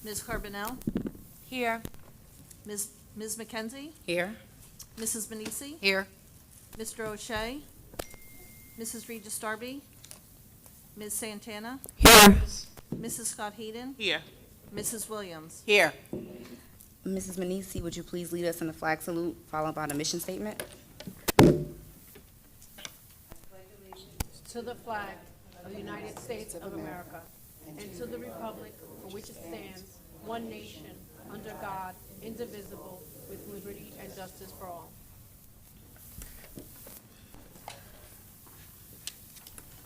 Ms. Carbonell? Here. Ms. McKenzie? Here. Mrs. Manisi? Here. Mr. O'Shea? Mrs. Regis Darby? Ms. Santana? Here. Mrs. Scott Heeden? Here. Mrs. Williams? Here. Mrs. Manisi, would you please lead us in the flag salute, followed by the mission statement? To the flag of the United States of America and to the republic for which it stands, one nation, under God, indivisible, with liberty and justice for all.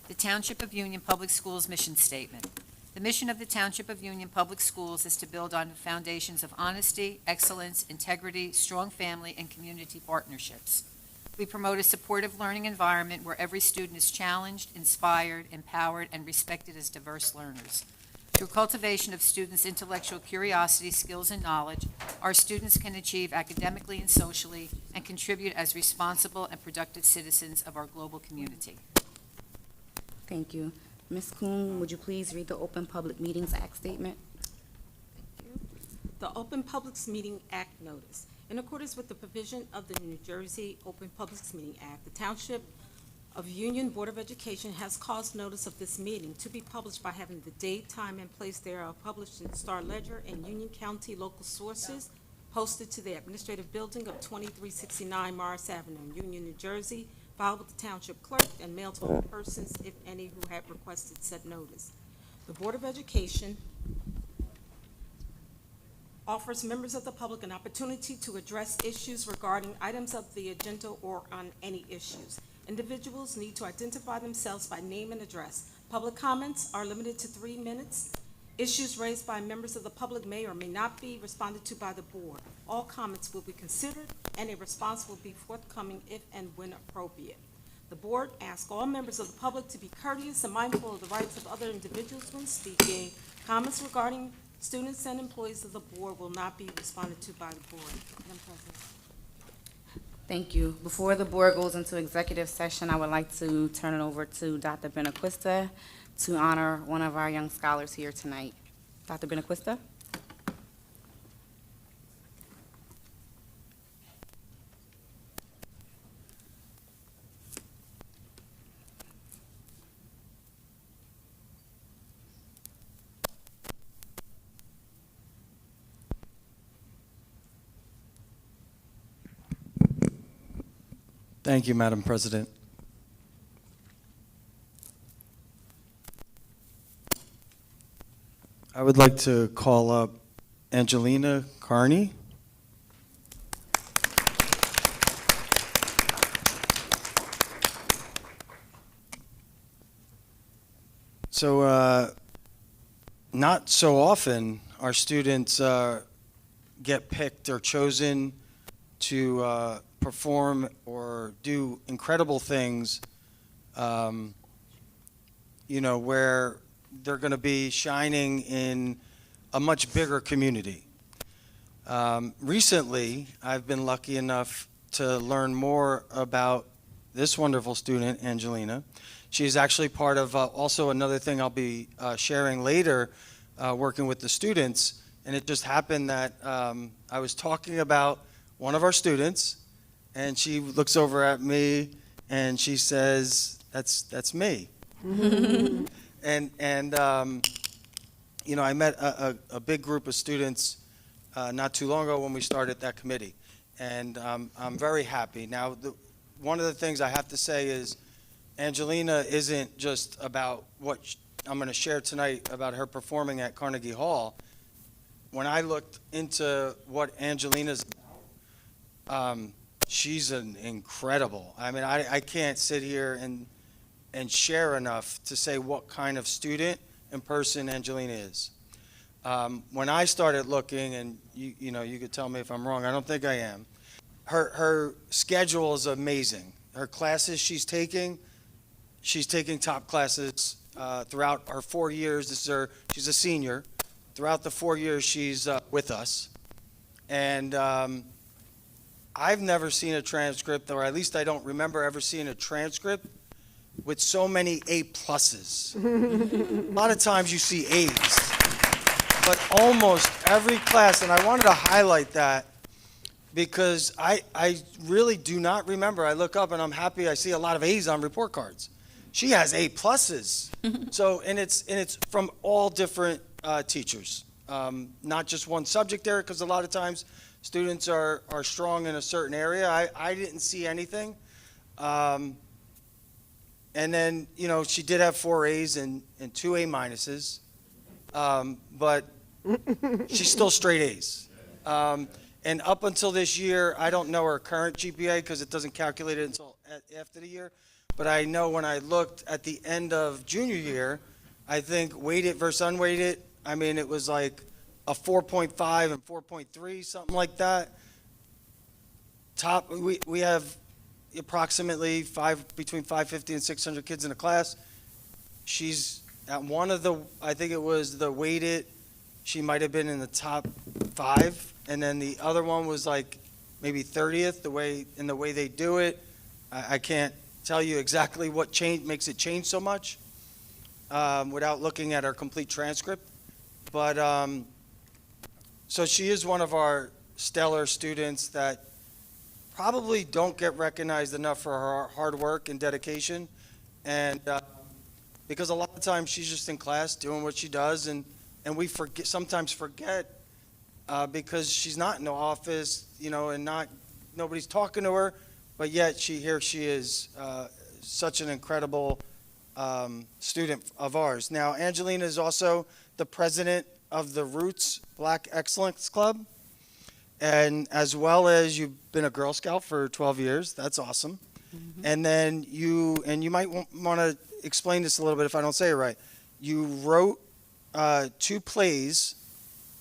The Township of Union Public Schools Mission Statement. The mission of the Township of Union Public Schools is to build on the foundations of honesty, excellence, integrity, strong family, and community partnerships. We promote a supportive learning environment where every student is challenged, inspired, empowered, and respected as diverse learners. Through cultivation of students' intellectual curiosity, skills, and knowledge, our students can achieve academically and socially and contribute as responsible and productive citizens of our global community. Thank you. Ms. Kuhn, would you please read the Open Public Meetings Act statement? The Open Publics Meeting Act notice. In accordance with the provision of the New Jersey Open Publics Meeting Act, the Township of Union Board of Education has caused notice of this meeting to be published by having the date, time, and place thereof published in the Star Ledger and Union County local sources, posted to the administrative building of 2369 Morris Avenue, Union, New Jersey, filed with the Township Clerk, and mailed to all persons, if any, who had requested said notice. The Board of Education offers members of the public an opportunity to address issues regarding items of the agenda or on any issues. Individuals need to identify themselves by name and address. Public comments are limited to 3 minutes. Issues raised by members of the public may or may not be responded to by the board. All comments will be considered, and a response will be forthcoming if and when appropriate. The board asks all members of the public to be courteous and mindful of the rights of other individuals when speaking. Comments regarding students and employees of the board will not be responded to by the board. Madam President. Thank you. Before the board goes into executive session, I would like to turn it over to Dr. Benaquista to honor one of our young scholars here tonight. Dr. Benaquista? Thank you, Madam President. I would like to call up Angelina Carney. So, not so often our students get picked or chosen to perform or do incredible things, where they're going to be shining in a much bigger community. Recently, I've been lucky enough to learn more about this wonderful student, Angelina. She's actually part of also another thing I'll be sharing later, working with the students. And it just happened that I was talking about one of our students, and she looks over at me and she says, that's me. And I met a big group of students not too long ago when we started that committee. And I'm very happy. Now, one of the things I have to say is Angelina isn't just about what I'm going to share tonight about her performing at Carnegie Hall. When I looked into what Angelina's about, she's an incredible. I mean, I can't sit here and share enough to say what kind of student and person Angelina is. When I started looking, and you could tell me if I'm wrong, I don't think I am. Her schedule is amazing. Her classes she's taking top classes throughout her 4 years. She's a senior. Throughout the 4 years she's with us. And I've never seen a transcript, or at least I don't remember ever seeing a transcript with so many A+. A lot of times you see A's. but almost every class, and I wanted to highlight that because I really do not remember. I look up and I'm happy I see a lot of A's on report cards. She has A pluses. So, and it's from all different teachers, not just one subject area, because a lot of times students are strong in a certain area. I didn't see anything. And then, you know, she did have 4 A's and 2 A minuses, but she's still straight A's. And up until this year, I don't know her current GPA because it doesn't calculate it until after the year. But I know when I looked at the end of junior year, I think weighted versus unweighted, I mean, it was like a 4.5 and 4.3, something like that. We have approximately between 550 and 600 kids in a class. She's at one of the, I think it was the weighted, she might have been in the top 5, and then the other one was like maybe 30th, the way they do it. I can't tell you exactly what makes it change so much without looking at our complete transcript. But so she is one of our stellar students that probably don't get recognized enough for her hard work and dedication. And because a lot of times she's just in class doing what she does, and we sometimes forget because she's not in the office, you know, and nobody's talking to her, but yet she is such an incredible student of ours. Now, Angelina is also the president of the Roots Black Excellence Club, and as well as you've been a Girl Scout for 12 years. That's awesome. Mm-hmm. And then you might want to explain this a little bit if I don't say it right. You wrote 2 plays,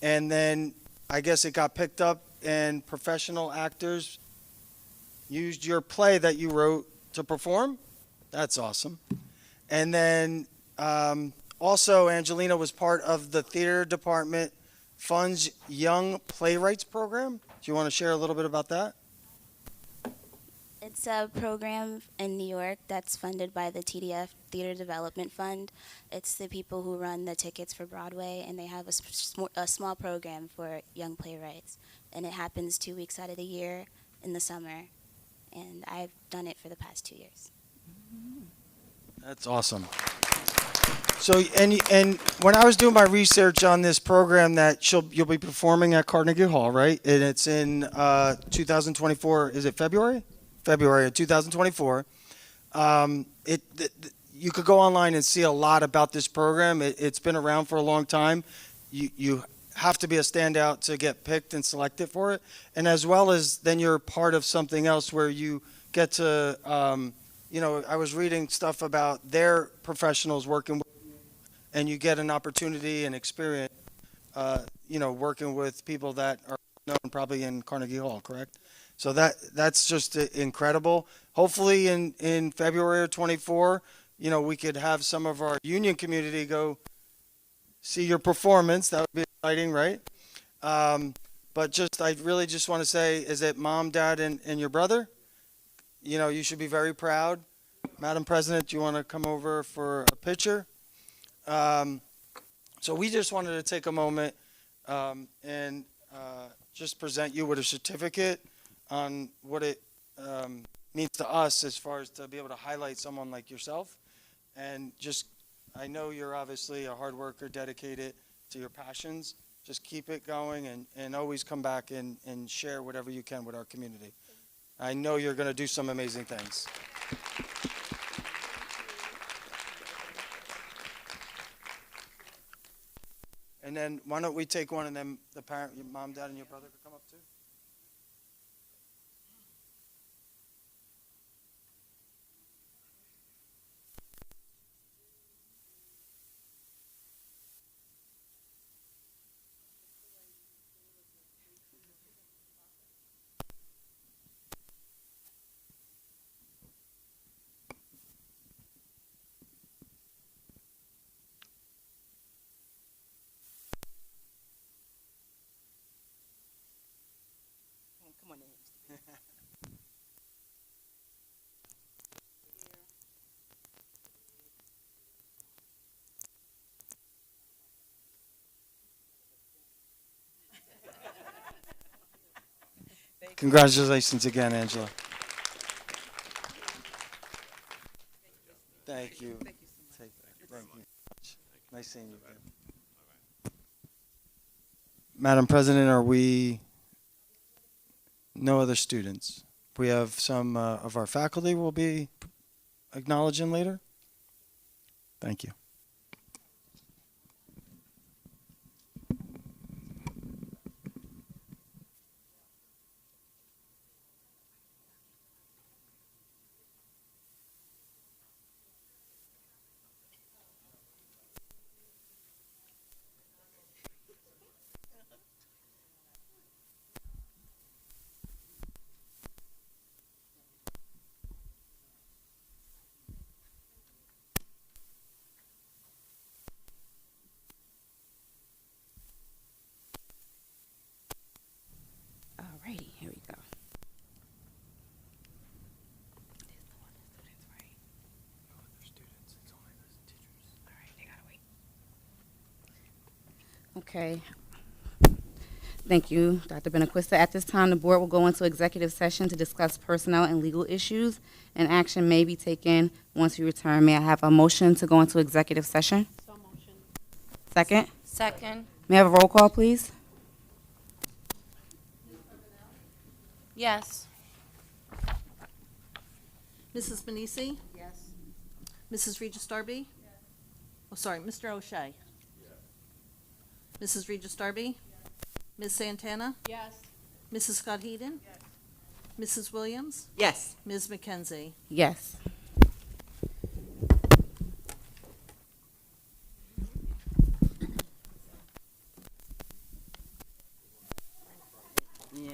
and then I guess it got picked up, and professional actors used your play that you wrote to perform. That's awesome. And then also, Angelina was part of the theater department funds Young Playwrights program. Do you want to share a little bit about that? It's a program in New York that's funded by the TDF Theater Development Fund. It's the people who run the tickets for Broadway, and they have a small program for young playwrights. And it happens 2 weeks out of the year in the summer. And I've done it for the past 2 years. That's awesome. So, and when I was doing my research on this program that you'll be performing at Carnegie Hall, right? And it's in 2024, is it February? February of 2024. You could go online and see a lot about this program. It's been around for a long time. You have to be a standout to get picked and selected for it. And as well as then you're part of something else where you get to, you know, I was reading stuff about their professionals working with, and you get an opportunity and experience, you know, working with people that are known probably in Carnegie Hall, correct? So that's just incredible. Hopefully in February of 24, you know, we could have some of our union community go see your performance. That would be exciting, right? But I really just want to say, is it mom, dad, and your brother? You know, you should be very proud. Madam President, do you want to come over for a picture? So we just wanted to take a moment and just present you with a certificate on what it means to us as far as to be able to highlight someone like yourself. And just, I know you're obviously a hard worker, dedicated to your passions. Just keep it going and always come back and share whatever you can with our community. I know you're going to do some amazing things. And then why don't we take one, and then the parent, your mom, dad, and your brother could come up too? Congratulations again, Angela. Thank you. Thank you. Nice seeing you again. Madam President, no other students? We have some of our faculty we'll be acknowledging later. Thank you. Alrighty, here we go. Okay. Thank you, Dr. Benaquista. At this time, the board will go into executive session to discuss personnel and legal issues, and action may be taken once we return. May I have a motion to go into executive session? So motion. Second? Second. May I have a roll call, please? Yes. Mrs. Manisi? Yes. Mrs. Regis Darby? Oh, sorry, Mr. O'Shea? Mrs. Regis Darby? Ms. Santana? Yes. Mrs. Scott Heeden? Mrs. Williams? Yes. Ms. McKenzie? Yes. Yeah.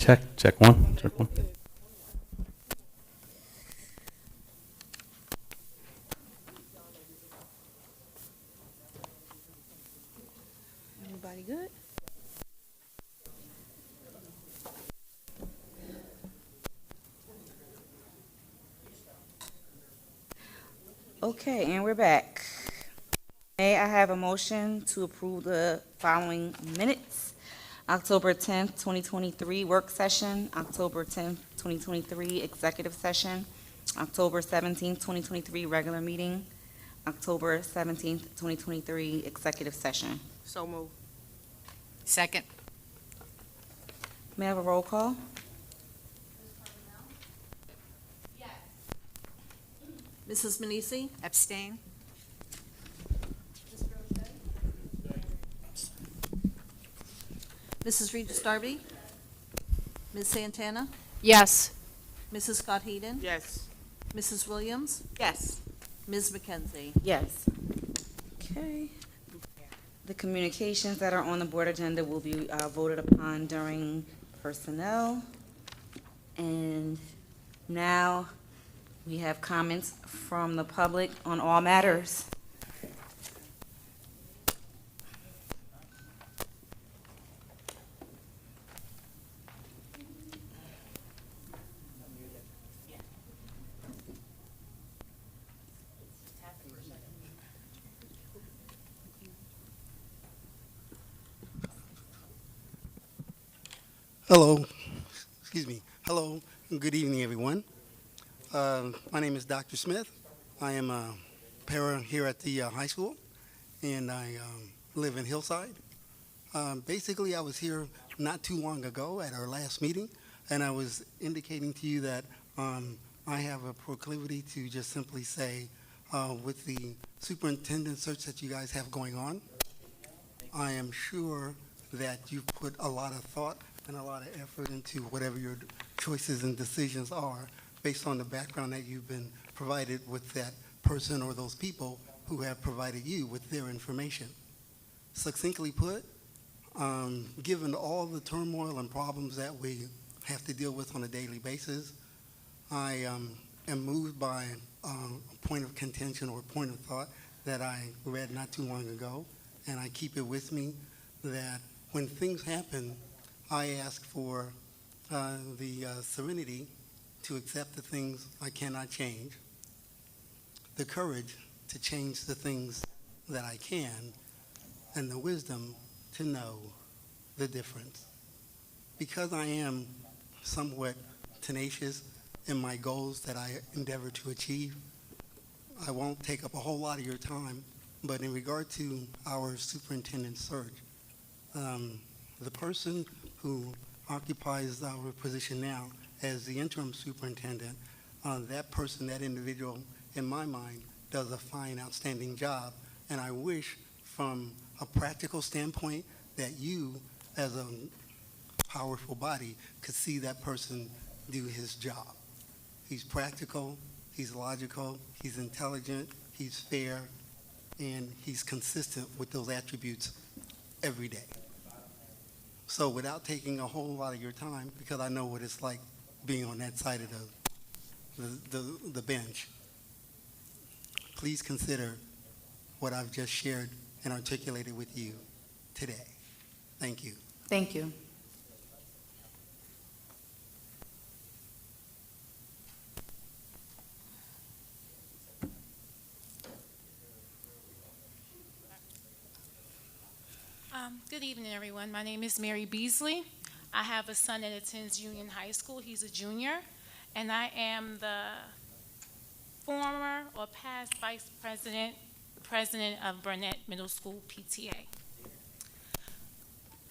Check one, check one. Everybody good? Okay, and we're back. May I have a motion to approve the following minutes? October 10th, 2023 work session, October 10th, 2023 executive session, October 17th, 2023 regular meeting, October 17th, 2023 executive session. So move. Second. May I have a roll call? Mrs. Manisi, Abstain? Mrs. Regis Darby, Ms. Santana, Yes. Mrs. Scott Heeden, Yes. Mrs. Williams, Yes. Ms. McKenzie. Yes. Okay. The communications that are on the board agenda will be voted upon during personnel. And now we have comments from the public on all matters. Hello, excuse me. Hello, and good evening, everyone. My name is Dr. Smith. I am a para here at the high school, and I live in Hillside. Basically, I was here not too long ago at our last meeting, and I was indicating to you that I have a proclivity to just simply say, with the superintendent search that you guys have going on, I am sure that you've put a lot of thought and a lot of effort into whatever your choices and decisions are based on the background that you've been provided with that person or those people who have provided you with their information. Succinctly put, given all the turmoil and problems that we have to deal with on a daily basis, I am moved by a point of contention or point of thought that I read not too long ago, and I keep it with me, that when things happen, I ask for the serenity to accept the things I cannot change, the courage to change the things that I can, and the wisdom to know the difference. Because I am somewhat tenacious in my goals that I endeavor to achieve, I won't take up a whole lot of your time, but in regard to our superintendent search, the person who occupies our position now as the interim superintendent, that person, that individual, in my mind, does a fine, outstanding job. And I wish, from a practical standpoint, that you, as a powerful body, could see that person do his job. He's practical, he's logical, he's intelligent, he's fair, and he's consistent with those attributes every day. So without taking a whole lot of your time, because I know what it's like being on that side of the bench, please consider what I've just shared and articulated with you today. Thank you. Thank you. Good evening, everyone. My name is Mary Beasley. I have a son that attends Union High School. He's a junior, and I am the former or past vice president of Burnett Middle School PTA.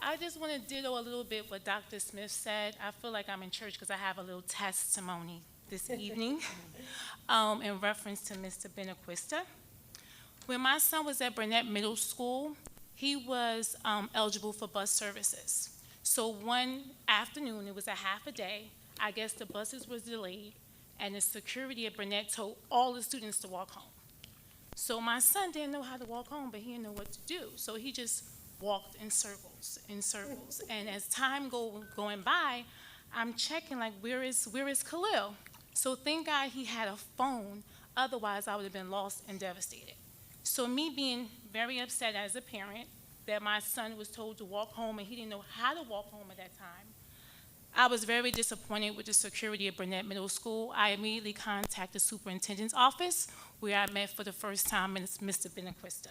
I just want to ditto a little bit what Dr. Smith said. I feel like I'm in church because I have a little testimony this evening in reference to Mr. Benaquista. When my son was at Burnett Middle School, he was eligible for bus services. So one afternoon, it was a half a day, I guess the buses was delayed, and the security at Burnett told all the students to walk home. So my son didn't know how to walk home, but he didn't know what to do. So he just walked in circles, in circles. And as time going by, I'm checking like, where is Khalil? So thank God he had a phone, otherwise I would have been lost and devastated. So me being very upset as a parent that my son was told to walk home and he didn't know how to walk home at that time, I was very disappointed with the security of Burnett Middle School. I immediately contacted the superintendent's office, where I met for the first time with Mr. Benequista.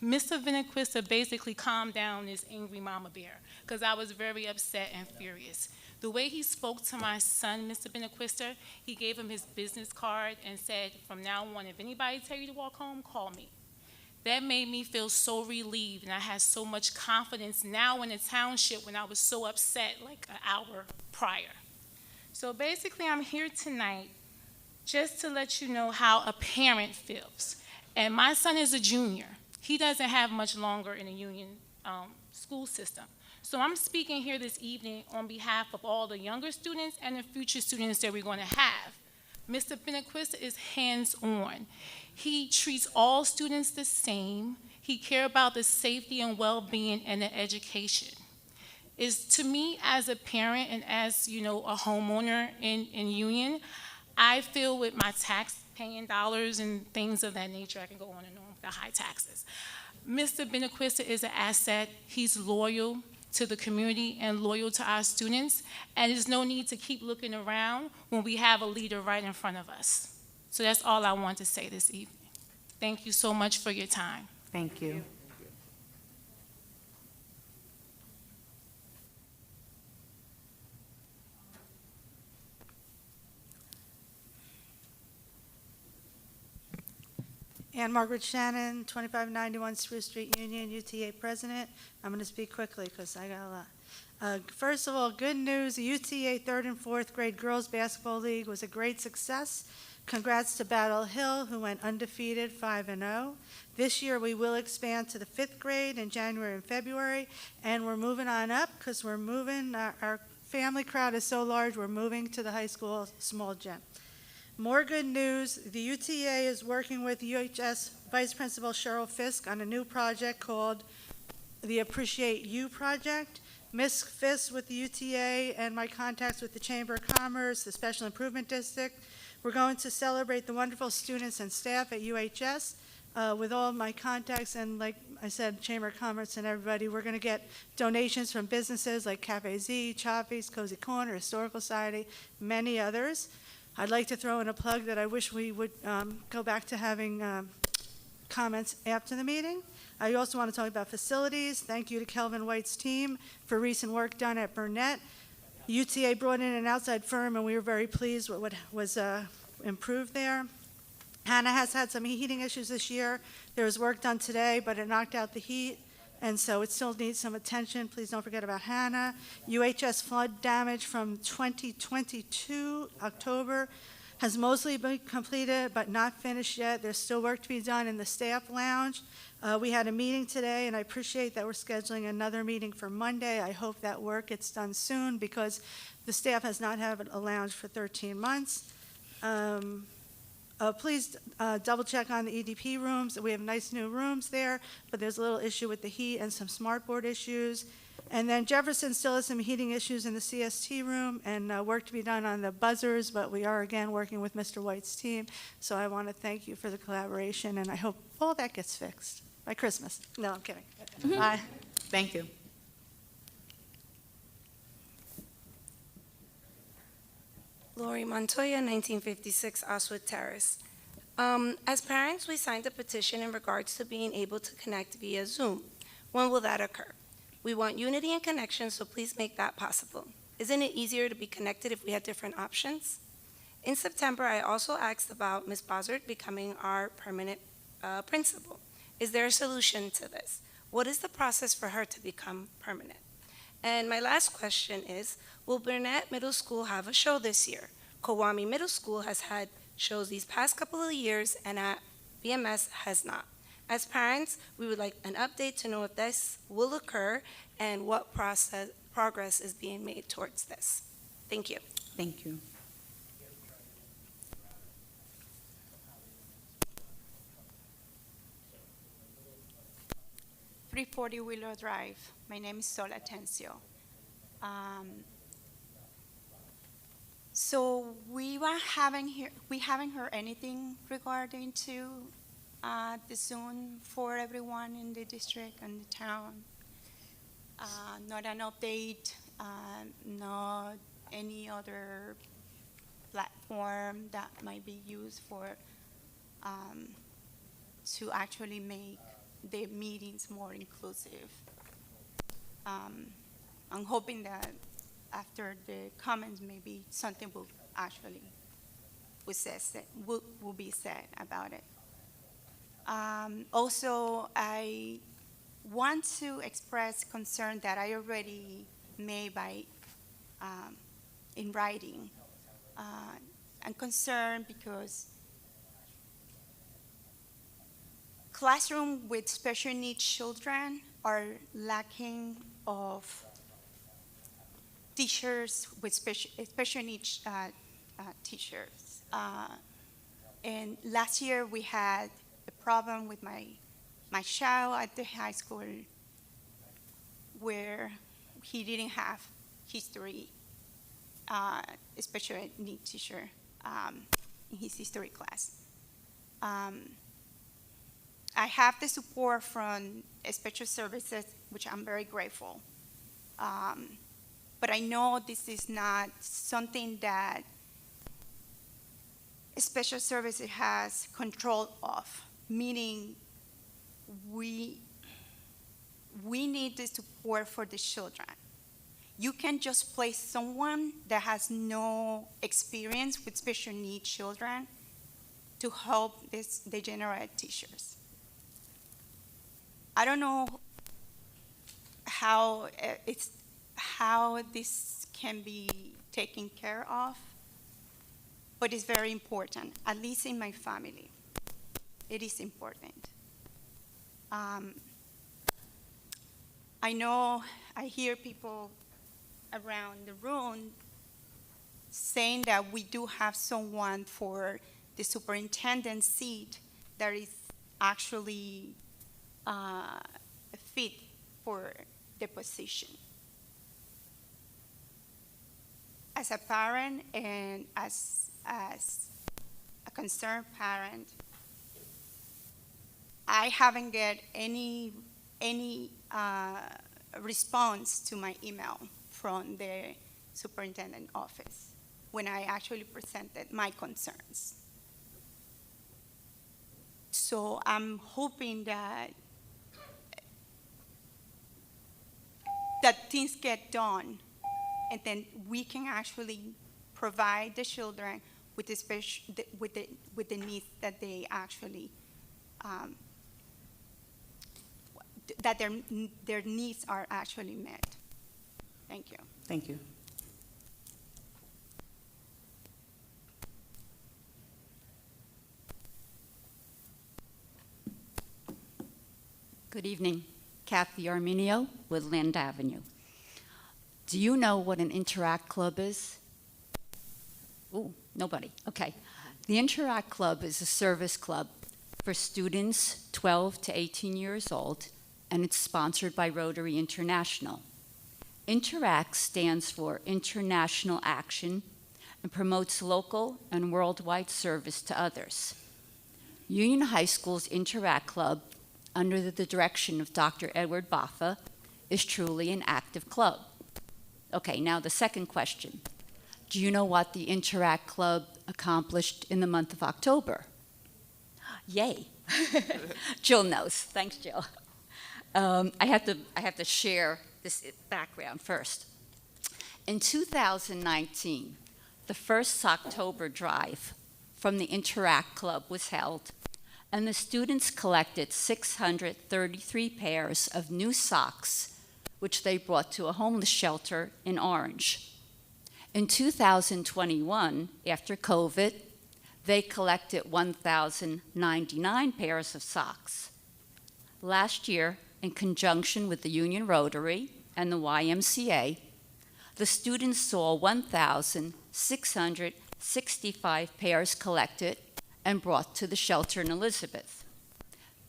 Mr. Benequista basically calmed down this angry mama bear, because I was very upset and furious. The way he spoke to my son, Mr. Benequista, he gave him his business card and said, from now on, if anybody tell you to walk home, call me. That made me feel so relieved, and I had so much confidence now in the township when I was so upset like an hour prior. So basically, I'm here tonight just to let you know how a parent feels. And my son is a junior. He doesn't have much longer in the union school system. So I'm speaking here this evening on behalf of all the younger students and the future students that we're going to have. Mr. Benequista is hands-on. He treats all students the same. He cares about the safety and well-being and the education. Is to me, as a parent and as, you know, a homeowner in Union, I feel with my tax-paying dollars and things of that nature, I can go on and on with the high taxes. Mr. Benequista is an asset. He's loyal to the community and loyal to our students, and there's no need to keep looking around when we have a leader right in front of us. So that's all I want to say this evening. Thank you so much for your time. Thank you. Ann Margaret Shannon, 2591 Spruce Street, Union, UTA President. I'm going to speak quickly because I got a lot. First of all, good news, the UTA 3rd and 4th grade Girls Basketball League was a great success. Congrats to Battle Hill, who went undefeated 5-0. This year we will expand to the 5th grade in January and February, and we're moving on up because we're moving, our family crowd is so large, we're moving to the high school small gym. More good news, the UTA is working with UHS Vice Principal Cheryl Fisk on a new project called the Appreciate You Project. Ms. Fisk with the UTA and my contacts with the Chamber of Commerce, the Special Improvement District, we're going to celebrate the wonderful students and staff at UHS with all my contacts, and like I said, Chamber of Commerce and everybody, we're going to get donations from businesses like Cafe Z, Choppies, Cozy Corner, Historical Society, many others. I'd like to throw in a plug that I wish we would go back to having comments after the meeting. I also want to talk about facilities. Thank you to Kelvin White's team for recent work done at Burnett. UTA brought in an outside firm, and we were very pleased with what was improved there. Hannah has had some heating issues this year. There was work done today, but it knocked out the heat, and so it still needs some attention. Please don't forget about Hannah. UHS flood damage from 2022, October, has mostly been completed, but not finished yet. There's still work to be done in the staff lounge. We had a meeting today, and I appreciate that we're scheduling another meeting for Monday. I hope that work gets done soon because the staff has not had a lounge for 13 months. Please double check on the EDP rooms. We have nice new rooms there, but there's a little issue with the heat and some smartboard issues. And then Jefferson still has some heating issues in the CST room and work to be done on the buzzers, but we are again working with Mr. White's team. So I want to thank you for the collaboration, and I hope all that gets fixed by Christmas. No, I'm kidding. Bye. Thank you. Lori Montoya, 1956 Oswood Terrace. As parents, we signed a petition in regards to being able to connect via Zoom. When will that occur? We want unity and connection, so please make that possible. Isn't it easier to be connected if we had different options? In September, I also asked about Ms. Bozzard becoming our permanent principal. Is there a solution to this? What is the process for her to become permanent? And my last question is, will Burnett Middle School have a show this year? Kawami Middle School has had shows these past couple of years, and at BMS has not. As parents, we would like an update to know if this will occur and what progress is being made towards this. Thank you. Thank you. .340 Willow Drive. My name is Sol Atencio. we haven't heard anything regarding to the Zoom for everyone in the district and the town. Not an update, not any other platform that might be used for to actually make the meetings more inclusive. I'm hoping that after the comments, maybe something will actually will be said about it. Also, I want to express concern that I already made by in writing. I'm concerned because classrooms with special needs children are lacking of teachers with special needs teachers. And last year we had a problem with my child at the high school where he didn't have history, a special needs teacher in his history class. I have the support from special services, which I'm very grateful. But I know this is not something that special services has control of, meaning we need the support for the children. You can just place someone that has no experience with special needs children to help the general teachers. I don't know how this can be taken care of, but it's very important, at least in my family. It is important. I know I hear people around the room saying that we do have someone for the superintendent seat that is actually fit for the position. As a parent and as a concerned parent, I haven't get any response to my email from the superintendent office when I actually presented my concerns. So I'm hoping that things get done, and then we can actually provide the children with the needs that they actually that their needs are actually met. Thank you. Thank you. Good evening. Kathy Arminio, Woodland Avenue. Do you know what an Interact Club is? Ooh, nobody. Okay. The Interact Club is a service club for students 12 to 18 years old, and it's sponsored by Rotary International. Interact stands for International Action and promotes local and worldwide service to others. Union High School's Interact Club, under the direction of Dr. Edward Baffa, is truly an active club. Okay, now the second question. Do you know what the Interact Club accomplished in the month of October? Yay. Jill knows. Thanks, Jill. I have to share this background first. In 2019, the first October drive from the Interact Club was held, and the students collected 633 pairs of new socks, which they brought to a homeless shelter in Orange. In 2021, after COVID, they collected 1,099 pairs of socks. Last year, in conjunction with the Union Rotary and the YMCA, the students saw 1,665 pairs collected and brought to the shelter in Elizabeth.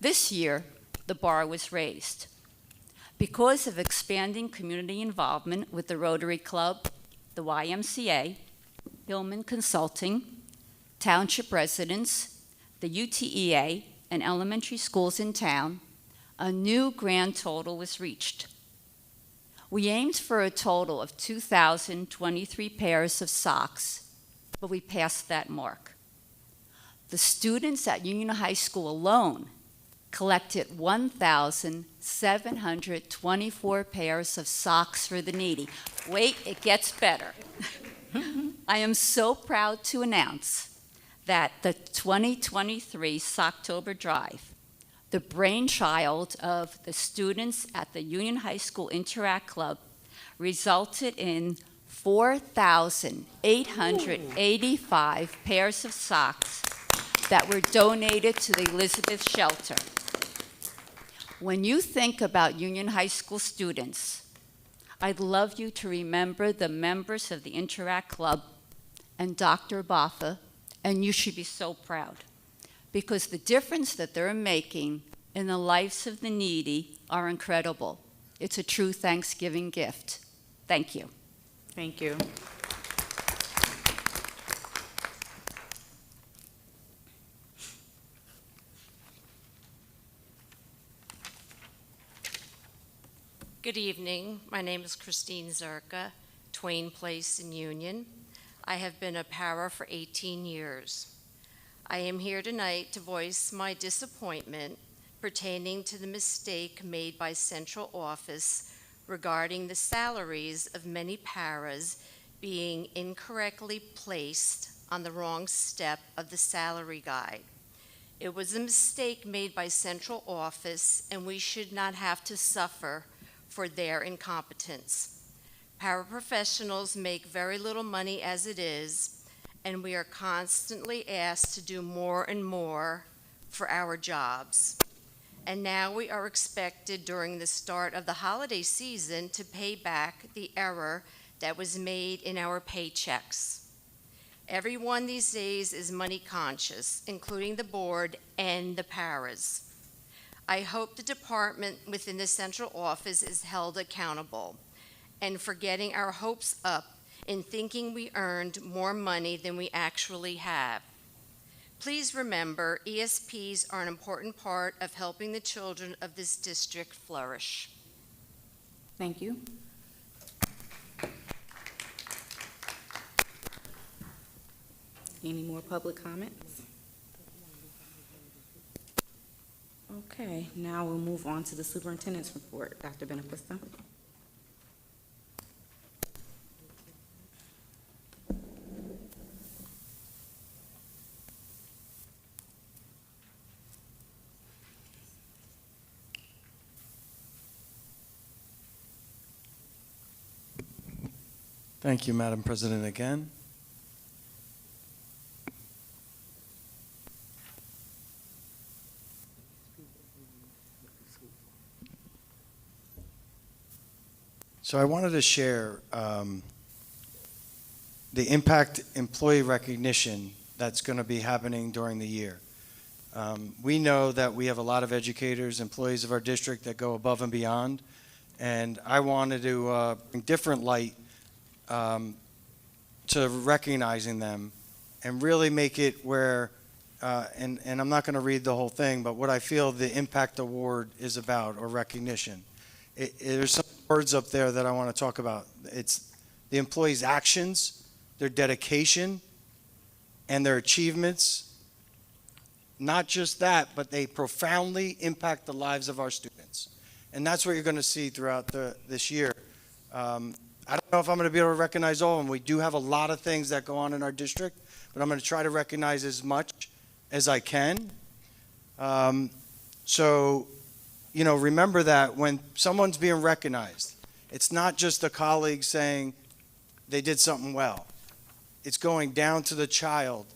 This year, the bar was raised. Because of expanding community involvement with the Rotary Club, the YMCA, Hillman Consulting, Township residents, the UTEA, and elementary schools in town, a new grand total was reached. We aimed for a total of 2,023 pairs of socks, but we passed that mark. The students at Union High School alone collected 1,724 pairs of socks for the needy. Wait, it gets better. I am so proud to announce that the 2023 Socktober Drive, the brainchild of the students at the Union High School Interact Club, resulted in 4,885 pairs of socks that were donated to the Elizabeth Shelter. When you think about Union High School students, I'd love you to remember the members of the Interact Club and Dr. Baffa, and you should be so proud, because the difference that they're making in the lives of the needy are incredible. It's a true Thanksgiving gift. Thank you. Thank you. Good evening. My name is Christine Zerka, Twain Place in Union. I have been a para for 18 years. I am here tonight to voice my disappointment pertaining to the mistake made by Central Office regarding the salaries of many paras being incorrectly placed on the wrong step of the salary guide. It was a mistake made by Central Office, and we should not have to suffer for their incompetence. Paraprofessionals make very little money as it is, and we are constantly asked to do more and more for our jobs. And now we are expected during the start of the holiday season to pay back the error that was made in our paychecks. Everyone these days is money conscious, including the board and the paras. I hope the department within the central office is held accountable and for getting our hopes up in thinking we earned more money than we actually have. Please remember, ESPs are an important part of helping the children of this district flourish. Thank you. Any more public comments? Okay, now we'll move on to the superintendent's report. Dr. Benaquista. Thank you, Madam President, again. So I wanted to share the impact employee recognition that's going to be happening during the year. We know that we have a lot of educators, employees of our district that go above and beyond, and I wanted to bring different light to recognizing them and really make it where, and I'm not going to read the whole thing, but what I feel the Impact Award is about, or recognition. There's some words up there that I want to talk about. It's the employees' actions, their dedication, and their achievements. Not just that, but they profoundly impact the lives of our students. And that's what you're going to see throughout this year. I don't know if I'm going to be able to recognize all of them. We do have a lot of things that go on in our district, but I'm going to try to recognize as much as I can. You know, remember that when someone's being recognized, it's not just a colleague saying they did something well. It's going down to the child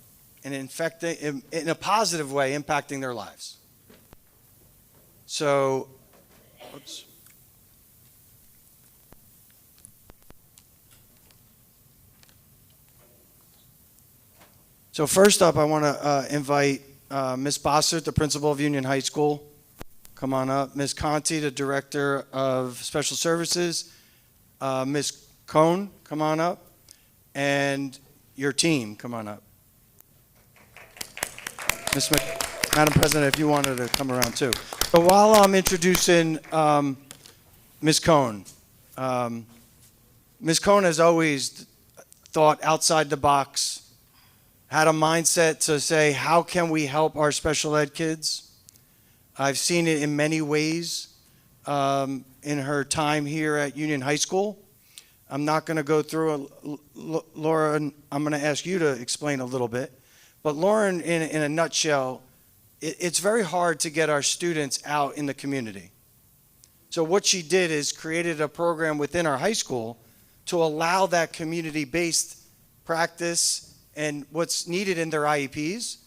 and in a positive way, impacting their lives. So, oops. So first up, I want to invite Ms. Bossert, the principal of Union High School. Come on up. Ms. Conti, the director of special services. Ms. Cohn, come on up. And your team. Come on up. Madam President, if you wanted to come around too. So while I'm introducing Ms. Cohn, Ms. Cohn has always thought outside the box, had a mindset to say, how can we help our special ed kids? I've seen it in many ways in her time here at Union High School. I'm not going to go through, Laura, I'm going to ask you to explain a little bit. But Lauren, in a nutshell, it's very hard to get our students out in the community. So what she did is created a program within our high school to allow that community-based practice and what's needed in their IEPs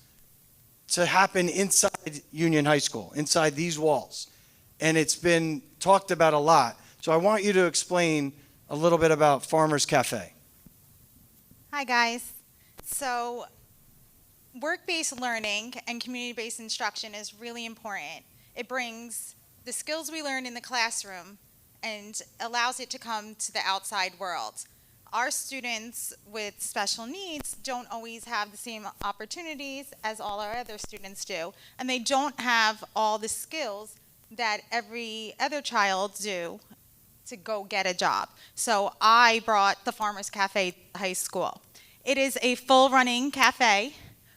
to happen inside Union High School, inside these walls. And it's been talked about a lot. So I want you to explain a little bit about Farmers Cafe. Hi, guys. So work-based learning and community-based instruction is really important. It brings the skills we learn in the classroom and allows it to come to the outside world. Our students with special needs don't always have the same opportunities as all our other students do, and they don't have all the skills that every other child do to go get a job. So I brought the Farmers Cafe to high school. It is a full running cafe.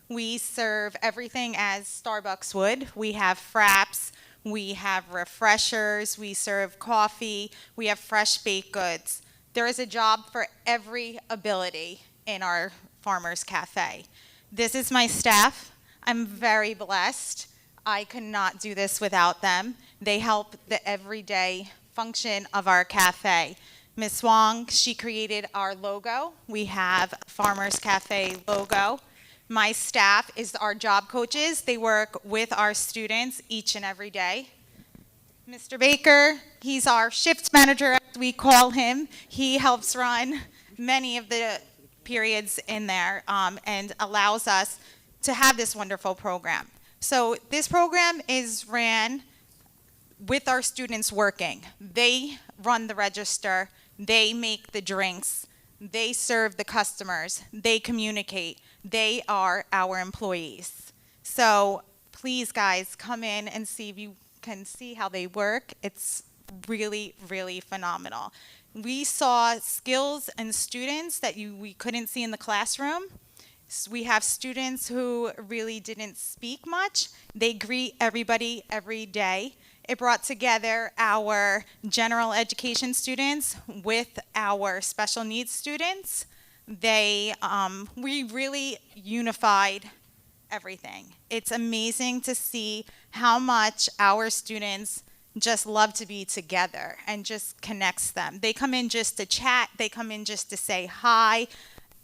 We serve everything as Starbucks would. We have fraps, we have refreshers, we serve coffee, we have fresh baked goods. There is a job for every ability in our Farmers Cafe. This is my staff. I'm very blessed. I could not do this without them. They help the everyday function of our cafe. Ms. Wong, she created our logo. We have Farmers Cafe logo. My staff is our job coaches. They work with our students each and every day. Mr. Baker, he's our shift manager, as we call him. He helps run many of the periods in there and allows us to have this wonderful program. So this program is ran with our students working. They run the register, they make the drinks, they serve the customers, they communicate. They are our employees. So please, guys, come in and see if you can see how they work. It's really, really phenomenal. We saw skills in students that we couldn't see in the classroom. We have students who really didn't speak much. They greet everybody every day. It brought together our general education students with our special needs students. We really unified everything. It's amazing to see how much our students just love to be together and just connects them. They come in just to chat, they come in just to say hi.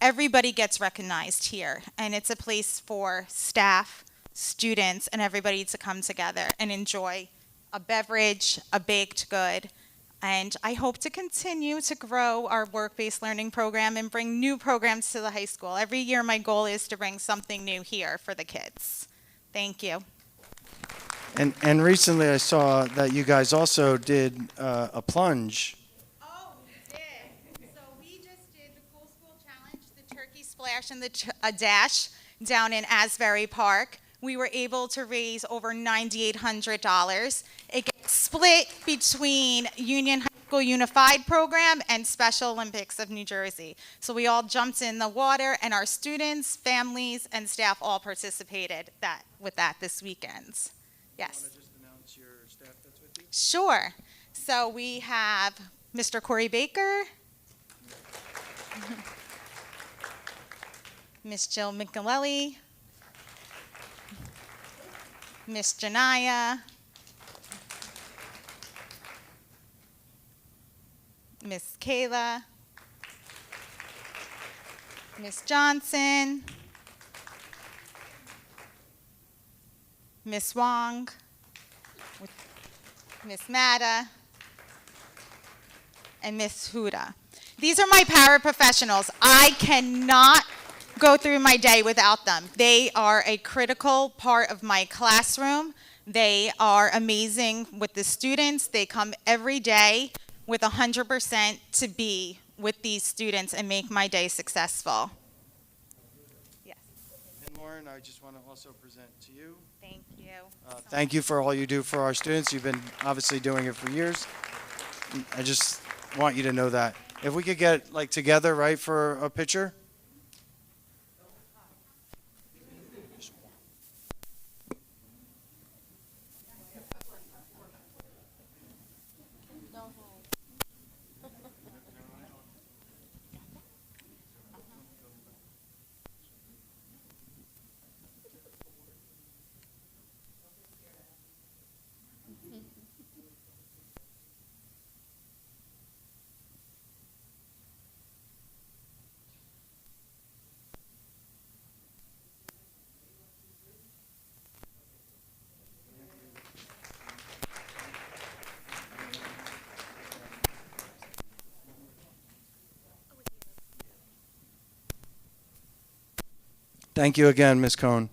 Everybody gets recognized here, and it's a place for staff, students, and everybody to come together and enjoy a beverage, a baked good. And I hope to continue to grow our work-based learning program and bring new programs to the high school. Every year my goal is to bring something new here for the kids. Thank you. And recently I saw that you guys also did a plunge. Oh, we did. So we just did the Cool School Challenge, the Turkey Splash and the Dash down in Asbury Park. We were able to raise over $9,800. It gets split between Union High School Unified Program and Special Olympics of New Jersey. So we all jumped in the water, and our students, families, and staff all participated with that this weekend. Yes. Want to just announce your staff that's with you? Sure. So we have Mr. Corey Baker, Miss Jill Michelelli, Miss Janaya, Miss Kayla, Miss Johnson, Miss Wong, Miss Mata, and Miss Huda. These are my paraprofessionals. I cannot go through my day without them. They are a critical part of my classroom. They are amazing with the students. They come every day with 100% to be with these students and make my day successful. Lauren, I just want to also present to you. Thank you. Thank you for all you do for our students. You've been obviously doing it for years. I just want you to know that. If we could get like together, right, for a picture? Thank you again, Ms. Cohn.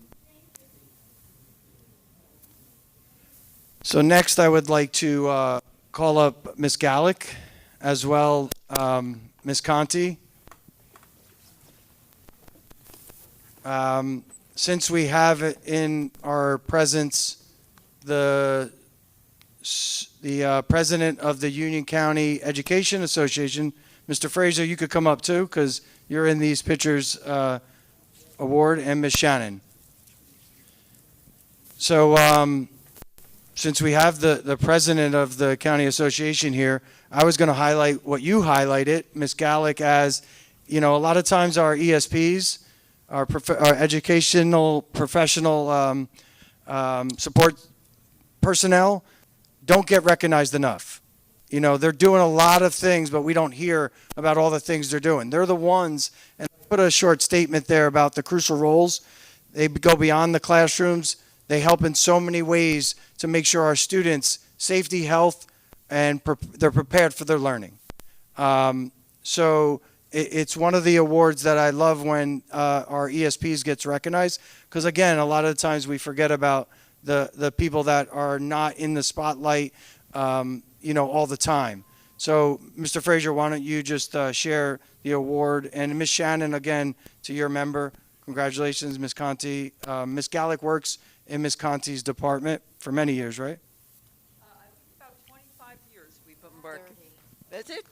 So next, I would like to call up Ms. Gallick, as well Ms. Conti. Since we have in our presence the president of the Union County Education Association, Mr. Fraser, you could come up too, because you're in these pictures. Award, and Ms. Shannon. So since we have the president of the county association here, I was going to highlight what you highlighted, Ms. Gallick, as, you know, a lot of times our ESPs, our educational professional support personnel, don't get recognized enough. You know, they're doing a lot of things, but we don't hear about all the things they're doing. They're the ones, and I put a short statement there about the crucial roles. They go beyond the classrooms. They help in so many ways to make sure our students' safety, health, and they're prepared for their learning. So it's one of the awards that I love when our ESPs gets recognized, because again, a lot of the times we forget about the people that are not in the spotlight, you know, all the time. So, Mr. Fraser, why don't you just share the award? And Ms. Shannon, again, to your member, congratulations, Ms. Conti. Ms. Gallick works in Ms. Conti's department for many years, right? About 25 years we've been working. Is it?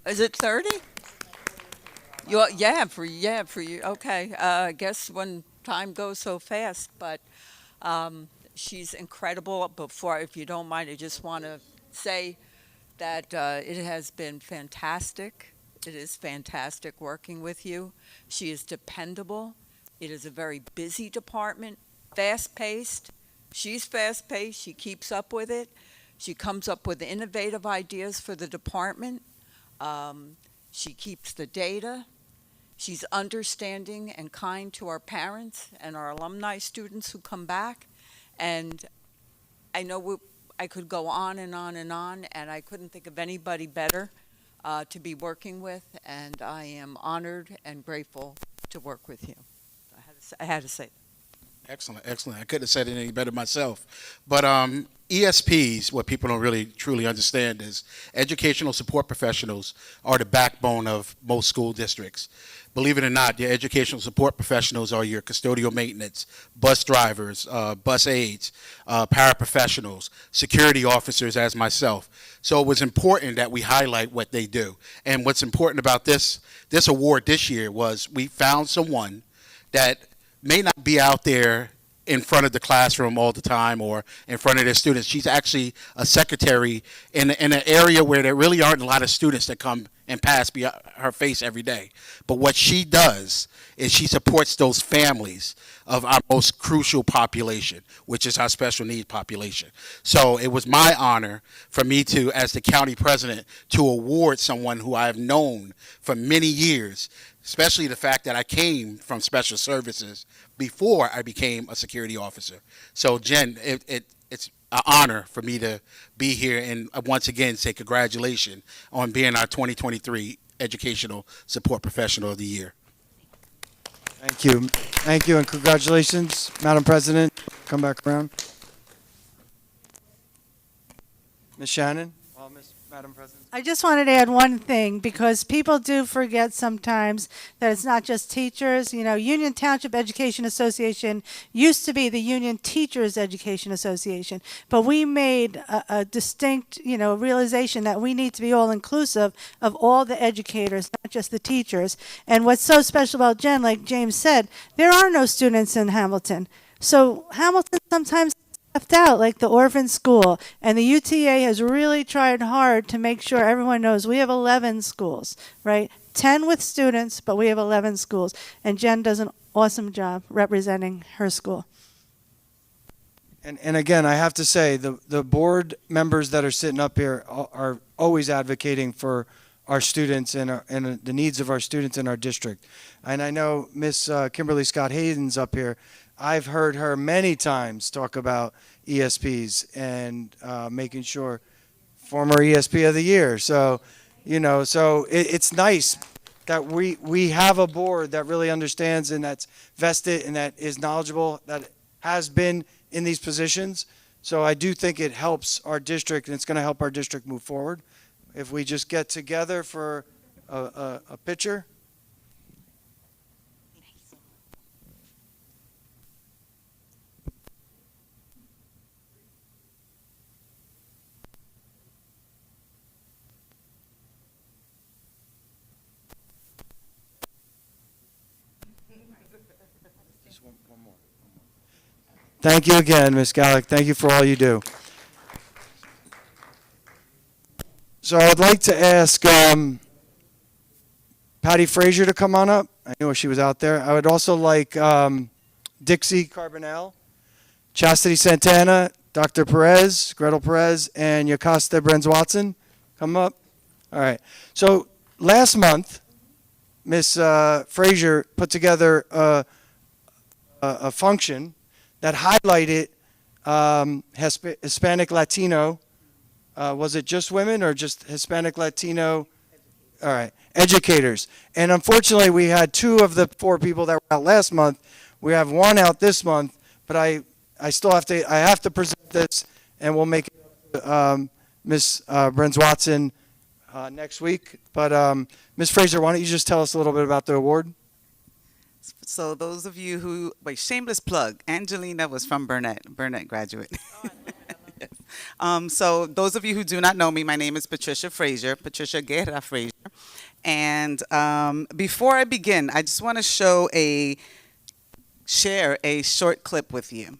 Is it 30? Yeah, for you. Okay. I guess when time goes so fast, but she's incredible. Before, if you don't mind, I just want to say that it has been fantastic. It is fantastic working with you. She is dependable. It is a very busy department, fast-paced. She's fast-paced. She keeps up with it. She comes up with innovative ideas for the department. She keeps the data. She's understanding and kind to our parents and our alumni students who come back. And I know I could go on and on and on, and I couldn't think of anybody better to be working with, and I am honored and grateful to work with you. I had to say that. Excellent, excellent. I couldn't have said it any better myself. But ESPs, what people don't really truly understand is educational support professionals are the backbone of most school districts. Believe it or not, your educational support professionals are your custodial maintenance, bus drivers, bus aides, paraprofessionals, security officers as myself. So it was important that we highlight what they do. And what's important about this award this year was we found someone that may not be out there in front of the classroom all the time or in front of their students. She's actually a secretary in an area where there really aren't a lot of students that come and pass her face every day. But what she does is she supports those families of our most crucial population, which is our special needs population. So it was my honor for me to, as the county president, to award someone who I have known for many years, especially the fact that I came from special services before I became a security officer. So Jen, it's an honor for me to be here and once again say congratulations on being our 2023 Educational Support Professional of the Year. Thank you. Thank you, and congratulations, Madam President. Come back around. Ms. Shannon? Madam President. I just wanted to add one thing, because people do forget sometimes that it's not just teachers. You know, Union Township Education Association used to be the Union Teachers Education Association, but we made a distinct, realization that we need to be all inclusive of all the educators, not just the teachers. And what's so special about Jen, like James said, there are no students in Hamilton. So Hamilton sometimes left out, like the orphan school. And the UTA has really tried hard to make sure everyone knows we have 11 schools, right? 10 with students, but we have 11 schools. And Jen does an awesome job representing her school. And again, I have to say, the board members that are sitting up here are always advocating for our students and the needs of our students in our district. And I know Miss Kimberly Scott Hayden's up here. I've heard her many times talk about ESPs and making sure, former ESP of the year. So, it's nice that we have a board that really understands and that's vested and that is knowledgeable, that has been in these positions. So I do think it helps our district, and it's going to help our district move forward. If we just get together for a picture. One more. Thank you again, Ms. Gallick. Thank you for all you do. So I'd like to ask Patty Frazier to come on up. I knew she was out there. I would also like Dixie Carbonell, Chastity Santana, Dr. Perez, Gretel Perez, and Yocosta Brenz-Watson. Come up. All right. So last month, Ms. Frazier put together a function that highlighted Hispanic Latino. Was it just women or just Hispanic Latino? All right, educators. And unfortunately, we had 2 of the 4 people that were out last month. We have 1 out this month, but I still have to present this, and we'll make it Ms. Brenz-Watson next week. But Ms. Frazier, why don't you just tell us a little bit about the award? So those of you who, shameless plug, Angelina was from Burnett graduate. So those of you who do not know me, my name is Patricia Guerra Frazier. And before I begin, I just want to share a short clip with you.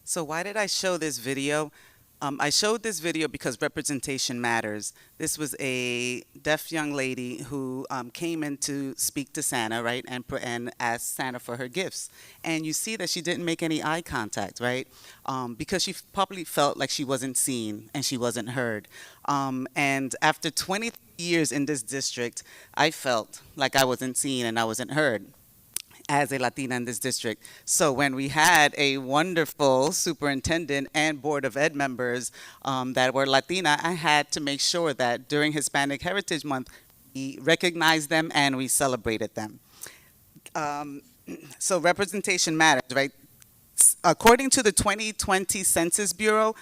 So why did I show this video? I showed this video because representation matters. This was a deaf young lady who came in to speak to Santa, right, and asked Santa for her gifts. And you see that she didn't make any eye contact, right, because she probably felt like she wasn't seen and she wasn't heard. And after 20 years in this district, I felt like I wasn't seen and I wasn't heard as a Latina in this district. So when we had a wonderful superintendent and Board of Ed members that were Latina, I had to make sure that during Hispanic Heritage Month, we recognized them and we celebrated them. So representation matters, right? According to the 2020 Census Bureau,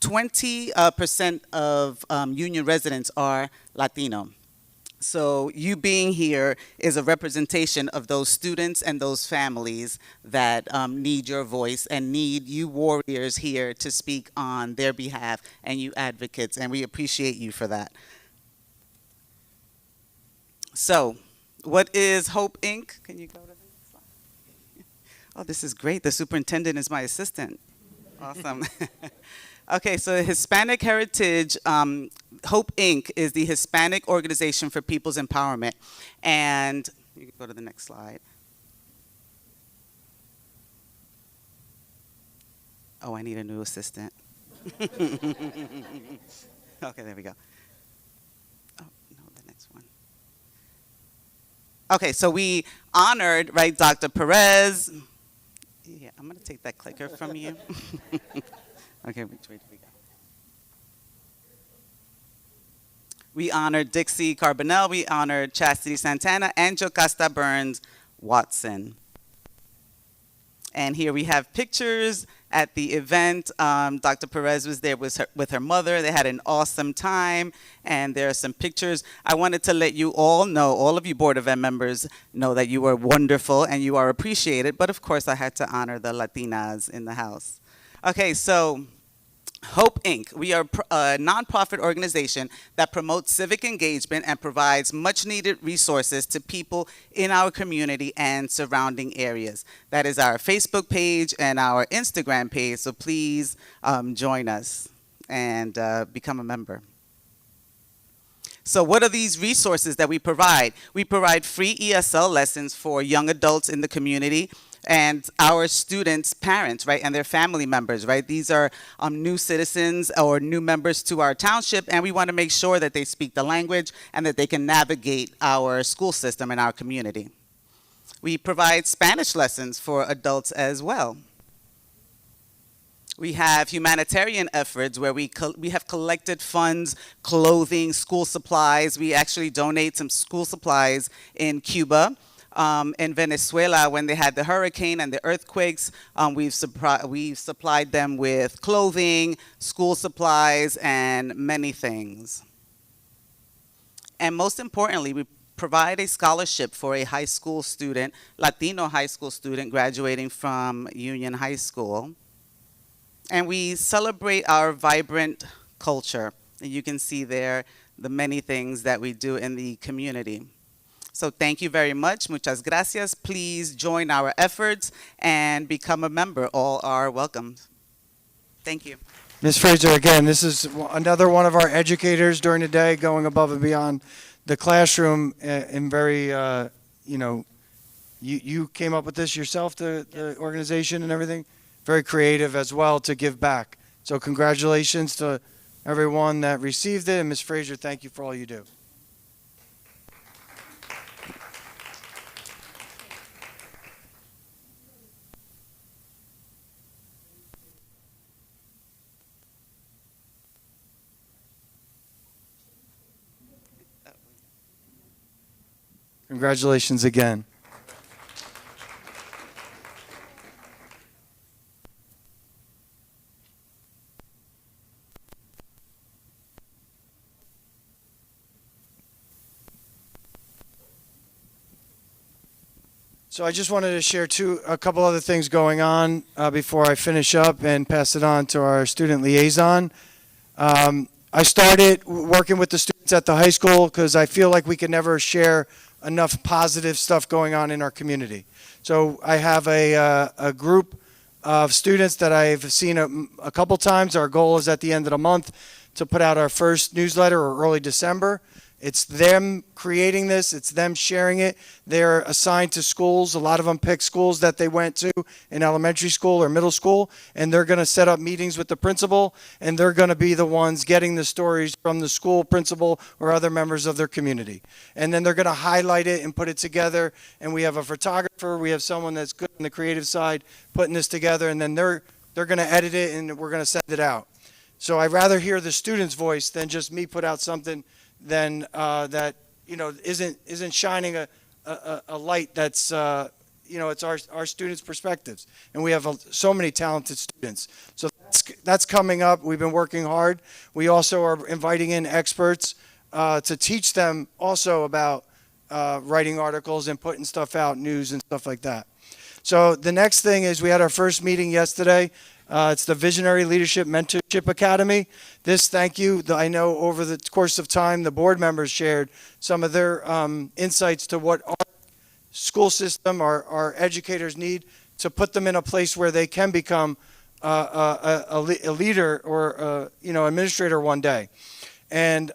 20% of union residents are Latino. So you being here is a representation of those students and those families that need your voice and need you warriors here to speak on their behalf, and you advocates, and we appreciate you for that. So, what is Hope Inc.? Can you go to the next slide? Oh, this is great. The superintendent is my assistant. Awesome. Okay, so Hispanic Heritage, Hope Inc. is the Hispanic Organization for People's Empowerment. And you can go to the next slide. Oh, I need a new assistant. Okay, there we go. Oh, no, the next one. Okay, so we honored, right, Dr. Perez. Yeah, I'm going to take that clicker from you. Okay, which way do we go? We honored Dixie Carbonell. We honored Chastity Santana and Jocasta Burns Watson. And here we have pictures at the event. Dr. Perez was there with her mother. They had an awesome time, and there are some pictures. I wanted to let you all know, all of you Board of Ed members know that you were wonderful and you are appreciated, but of course I had to honor the Latinas in the house. Okay, so Hope Inc. We are a nonprofit organization that promotes civic engagement and provides much needed resources to people in our community and surrounding areas. That is our Facebook page and our Instagram page, so please join us and become a member. So what are these resources that we provide? We provide free ESL lessons for young adults in the community and our students' parents, right, and their family members, right? These are new citizens or new members to our township, and we want to make sure that they speak the language and that they can navigate our school system and our community. We provide Spanish lessons for adults as well. We have humanitarian efforts where we have collected funds, clothing, school supplies. We actually donate some school supplies in Cuba. In Venezuela, when they had the hurricane and the earthquakes, we've supplied them with clothing, school supplies, and many things. And most importantly, we provide a scholarship for a high school student, Latino high school student graduating from Union High School. And we celebrate our vibrant culture. And you can see there the many things that we do in the community. So thank you very much. Muchas gracias. Please join our efforts and become a member. All are welcome. Thank you. Ms. Fraser, again, this is another one of our educators during the day going above and beyond the classroom and very, you know, you came up with this yourself, the organization and everything? Very creative as well to give back. So congratulations to everyone that received it. And Ms. Fraser, thank you for all you do. Congratulations again. So I just wanted to share a couple other things going on before I finish up and pass it on to our student liaison. I started working with the students at the high school because I feel like we can never share enough positive stuff going on in our community. So I have a group of students that I've seen a couple times. Our goal is at the end of the month to put out our first newsletter or early December. It's them creating this. It's them sharing it. They're assigned to schools. A lot of them pick schools that they went to in elementary school or middle school, and they're going to set up meetings with the principal, and they're going to be the ones getting the stories from the school principal or other members of their community. And then they're going to highlight it and put it together, and we have a photographer. We have someone that's good on the creative side putting this together, and then they're going to edit it, and we're going to send it out. So I'd rather hear the student's voice than just me put out something than that isn't shining a light that's, it's our students' perspectives. And we have so many talented students. So that's coming up. We've been working hard. We also are inviting in experts to teach them also about writing articles and putting stuff out, news and stuff like that. So the next thing is we had our first meeting yesterday. It's the Visionary Leadership Mentorship Academy. Thank you. I know over the course of time, the board members shared some of their insights to what our school system, our educators need to put them in a place where they can become a leader or administrator one day. And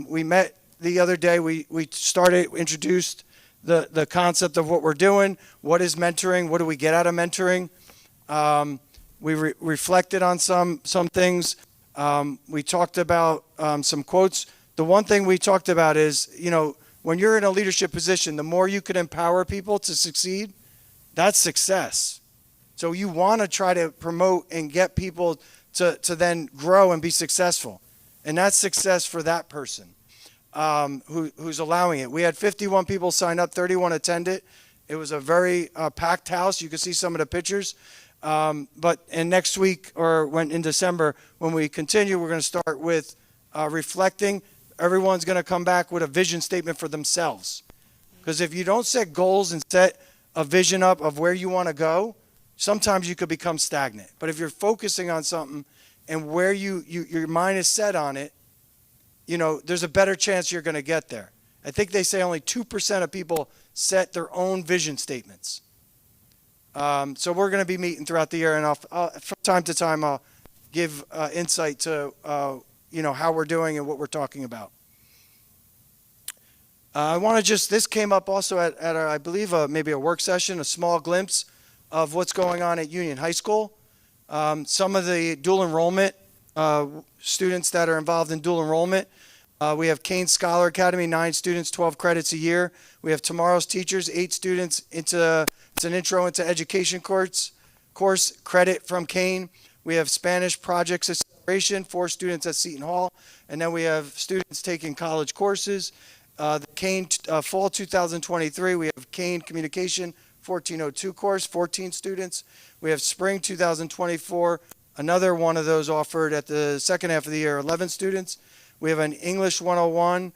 we met the other day. We introduced the concept of what we're doing. What is mentoring? What do we get out of mentoring? We reflected on some things. We talked about some quotes. The one thing we talked about is, when you're in a leadership position, the more you can empower people to succeed, that's success. So you want to try to promote and get people to then grow and be successful. And that's success for that person who's allowing it. We had 51 people sign up, 31 attended. It was a very packed house. You can see some of the pictures. And next week or in December, when we continue, we're going to start with reflecting. Everyone's going to come back with a vision statement for themselves. Because if you don't set goals and set a vision up of where you want to go, sometimes you could become stagnant. But if you're focusing on something and where your mind is set on it, there's a better chance you're going to get there. I think they say only 2% of people set their own vision statements. So we're going to be meeting throughout the year, and from time to time I'll give insight to how we're doing and what we're talking about. I want to this came up also at I believe maybe a work session, a small glimpse of what's going on at Union High School. Some of the dual enrollment students that are involved in dual enrollment. We have Kane Scholar Academy, 9 students, 12 credits a year. We have Tomorrow's Teachers, 8 students it's an intro into education course credit from Kane. We have Spanish Projects Acceleration, 4 students at Seton Hall. And then we have students taking college courses. The Kane Fall 2023, we have Kane Communication 1402 course, 14 students. We have Spring 2024, another one of those offered at the second half of the year, 11 students. We have an English 101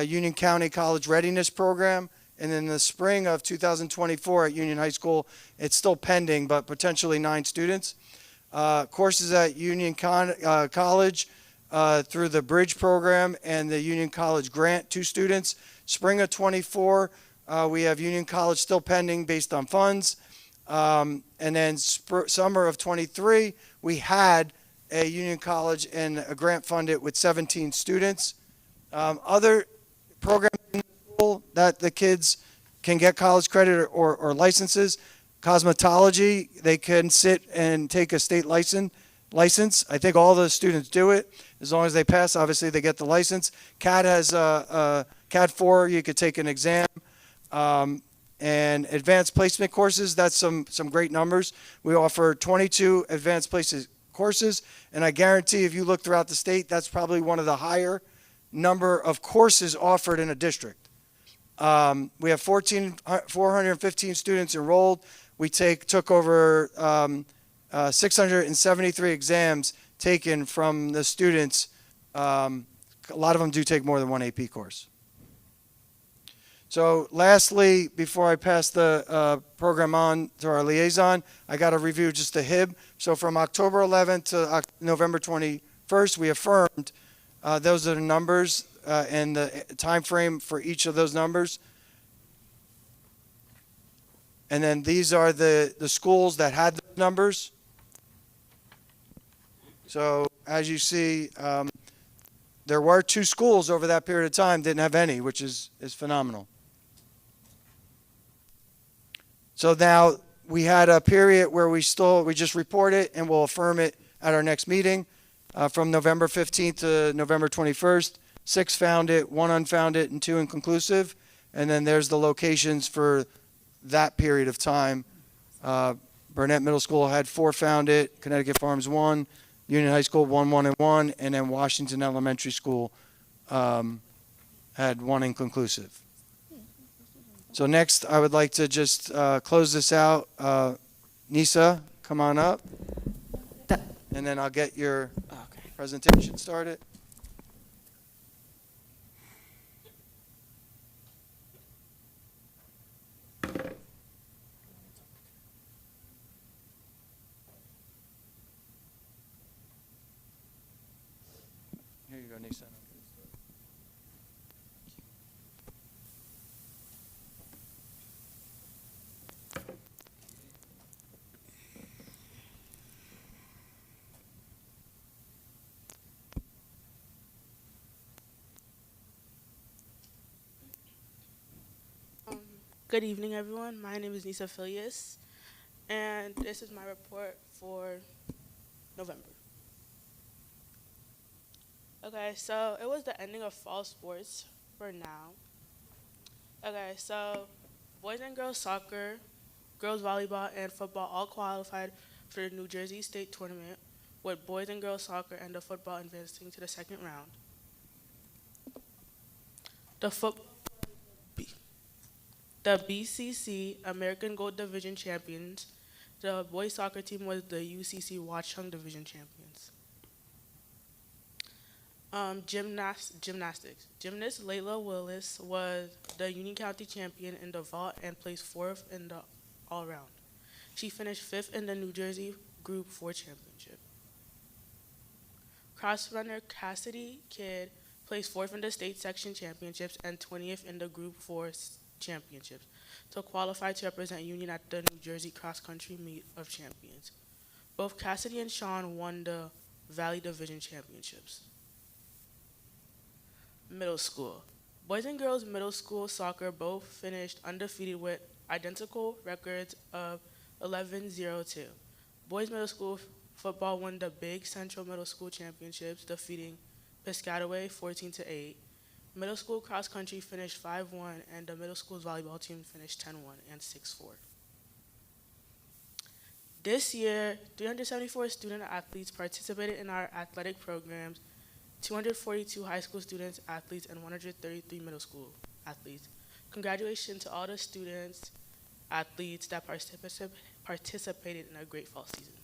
Union County College Readiness Program. And in the spring of 2024 at Union High School, it's still pending, but potentially 9 students. Courses at Union College through the Bridge Program and the Union College Grant, 2 students. Spring of 24, we have Union College still pending based on funds. And then summer of 23, we had a Union College and a grant funded with 17 students. Other programs in the school that the kids can get college credit or licenses. Cosmetology, they can sit and take a state license. I think all the students do it. As long as they pass, obviously they get the license. CAD has CAD 4, you could take an exam. And advanced placement courses, that's some great numbers. We offer 22 advanced placement courses, and I guarantee if you look throughout the state, that's probably one of the higher number of courses offered in a district. We have 415 students enrolled. We took over 673 exams taken from the students. A lot of them do take more than one AP course. So lastly, before I pass the program on to our liaison, I got to review just the HIB. So from October 11th to November 21st, we affirmed those are the numbers and the time frame for each of those numbers. And then these are the schools that had the numbers. So as you see, there were 2 schools over that period of time didn't have any, which is phenomenal. So now we had a period where we just report it and we'll affirm it at our next meeting from November 15th to November 21st. 6 found it, 1 unfounded, and 2 inconclusive. And then there's the locations for that period of time. Burnett Middle School had 4 found it, Connecticut Farms 1, Union High School 1, 1, and 1, and then Washington Elementary School had one inconclusive. So next, I would like to just close this out. Nisa, come on up. And then I'll get your presentation started. Here you go, Nisa. Good evening, everyone. My name is Nisa Filius, and this is my report for November. Okay, so it was the ending of fall sports for now. Okay, so boys and girls soccer, girls volleyball, and football all qualified for the New Jersey State Tournament, with boys and girls soccer and the football advancing to the second round. The BCC American Gold Division champions. The boys soccer team was the UCC Watchung Division champions. Gymnastics. Gymnast Layla Willis was the Union County champion in the vault and placed 4th in the all-round. She finished 5th in the New Jersey Group 4 championship. Cross runner Cassidy Kidd placed 4th in the state section championships and 20th in the Group 4 championships to qualify to represent Union at the New Jersey Cross Country Meet of Champions. Both Cassidy and Sean won the Valley Division championships. Middle school. Boys and girls middle school soccer both finished undefeated with identical records of 11-0-2. Boys middle school football won the Big Central Middle School Championships, defeating Piscataway 14-8. Middle school cross country finished 5-1, and the middle school's volleyball team finished 10-1 and 6-4. This year, 374 student athletes participated in our athletic programs, 242 high school students, athletes, and 133 middle school athletes. Congratulations to all the students, athletes that participated in a great fall season.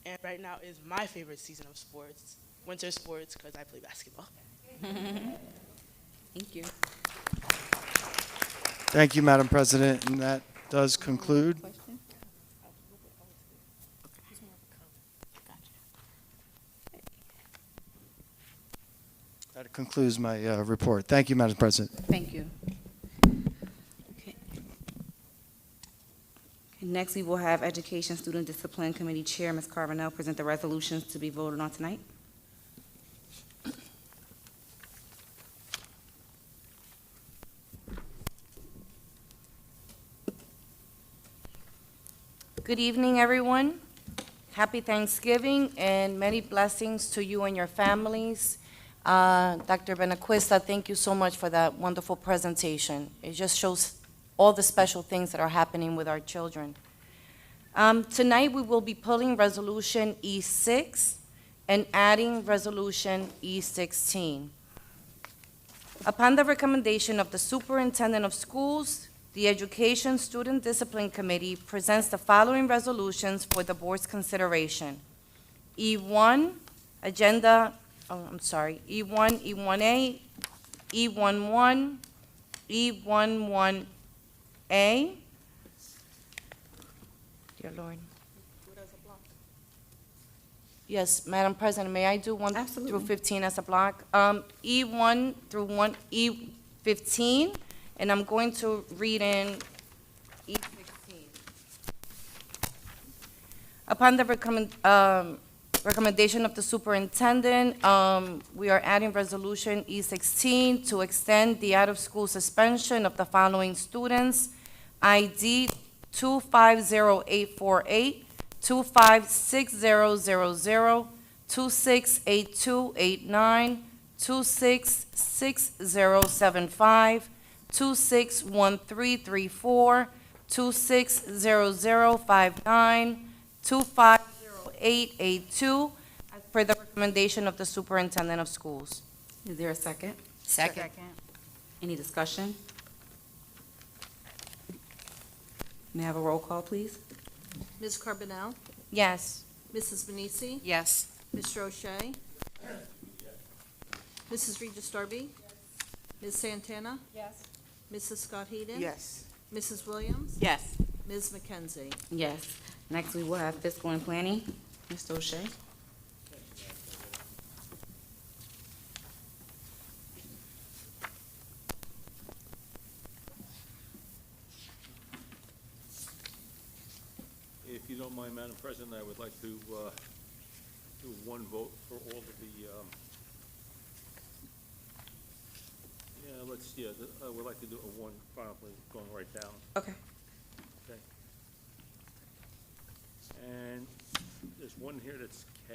And right now is my favorite season of sports, winter sports, because I play basketball. Thank you. Thank you, Madam President, and that does conclude. That concludes my report. Thank you, Madam President. Thank you. Okay. Next, we will have Education Student Discipline Committee Chair, Ms. Carvinell, present the resolutions to be voted on tonight. Good evening, everyone. Happy Thanksgiving and many blessings to you and your families. Dr. Benaquista, thank you so much for that wonderful presentation. It just shows all the special things that are happening with our children. Tonight, we will be pulling Resolution E6 and adding Resolution E16. Upon the recommendation of the Superintendent of Schools, the Education Student Discipline Committee presents the following resolutions for the board's consideration. E1, E1, E1A, E11, E11A. Dear Lord. Yes, Madam President, may I do 1 through 15 as a block? E1 through E15, and I'm going to read in E16. Upon the recommendation of the superintendent, we are adding resolution E16 to extend the out-of-school suspension of the following students: ID 250848, 256000, 268289, 266075, 261334, 260059, 250882, as per the recommendation of the superintendent of schools. Is there a second? Second. Any discussion? May I have a roll call, please? Ms. Carbonell? Yes. Mrs. Manisi? Yes. Mr. O'Shea? Mrs. Regis Darby? Ms. Santana? Yes. Mrs. Scott Heeden? Yes. Mrs. Williams? Yes. Ms. McKenzie? Yes. Next, we will have fiscal and planning. Mr. O'Shea. If you don't mind, Madam President, I would like to do one vote for all of the, I would like to do a one, probably going right down. Okay. Okay. And there's one here that's K.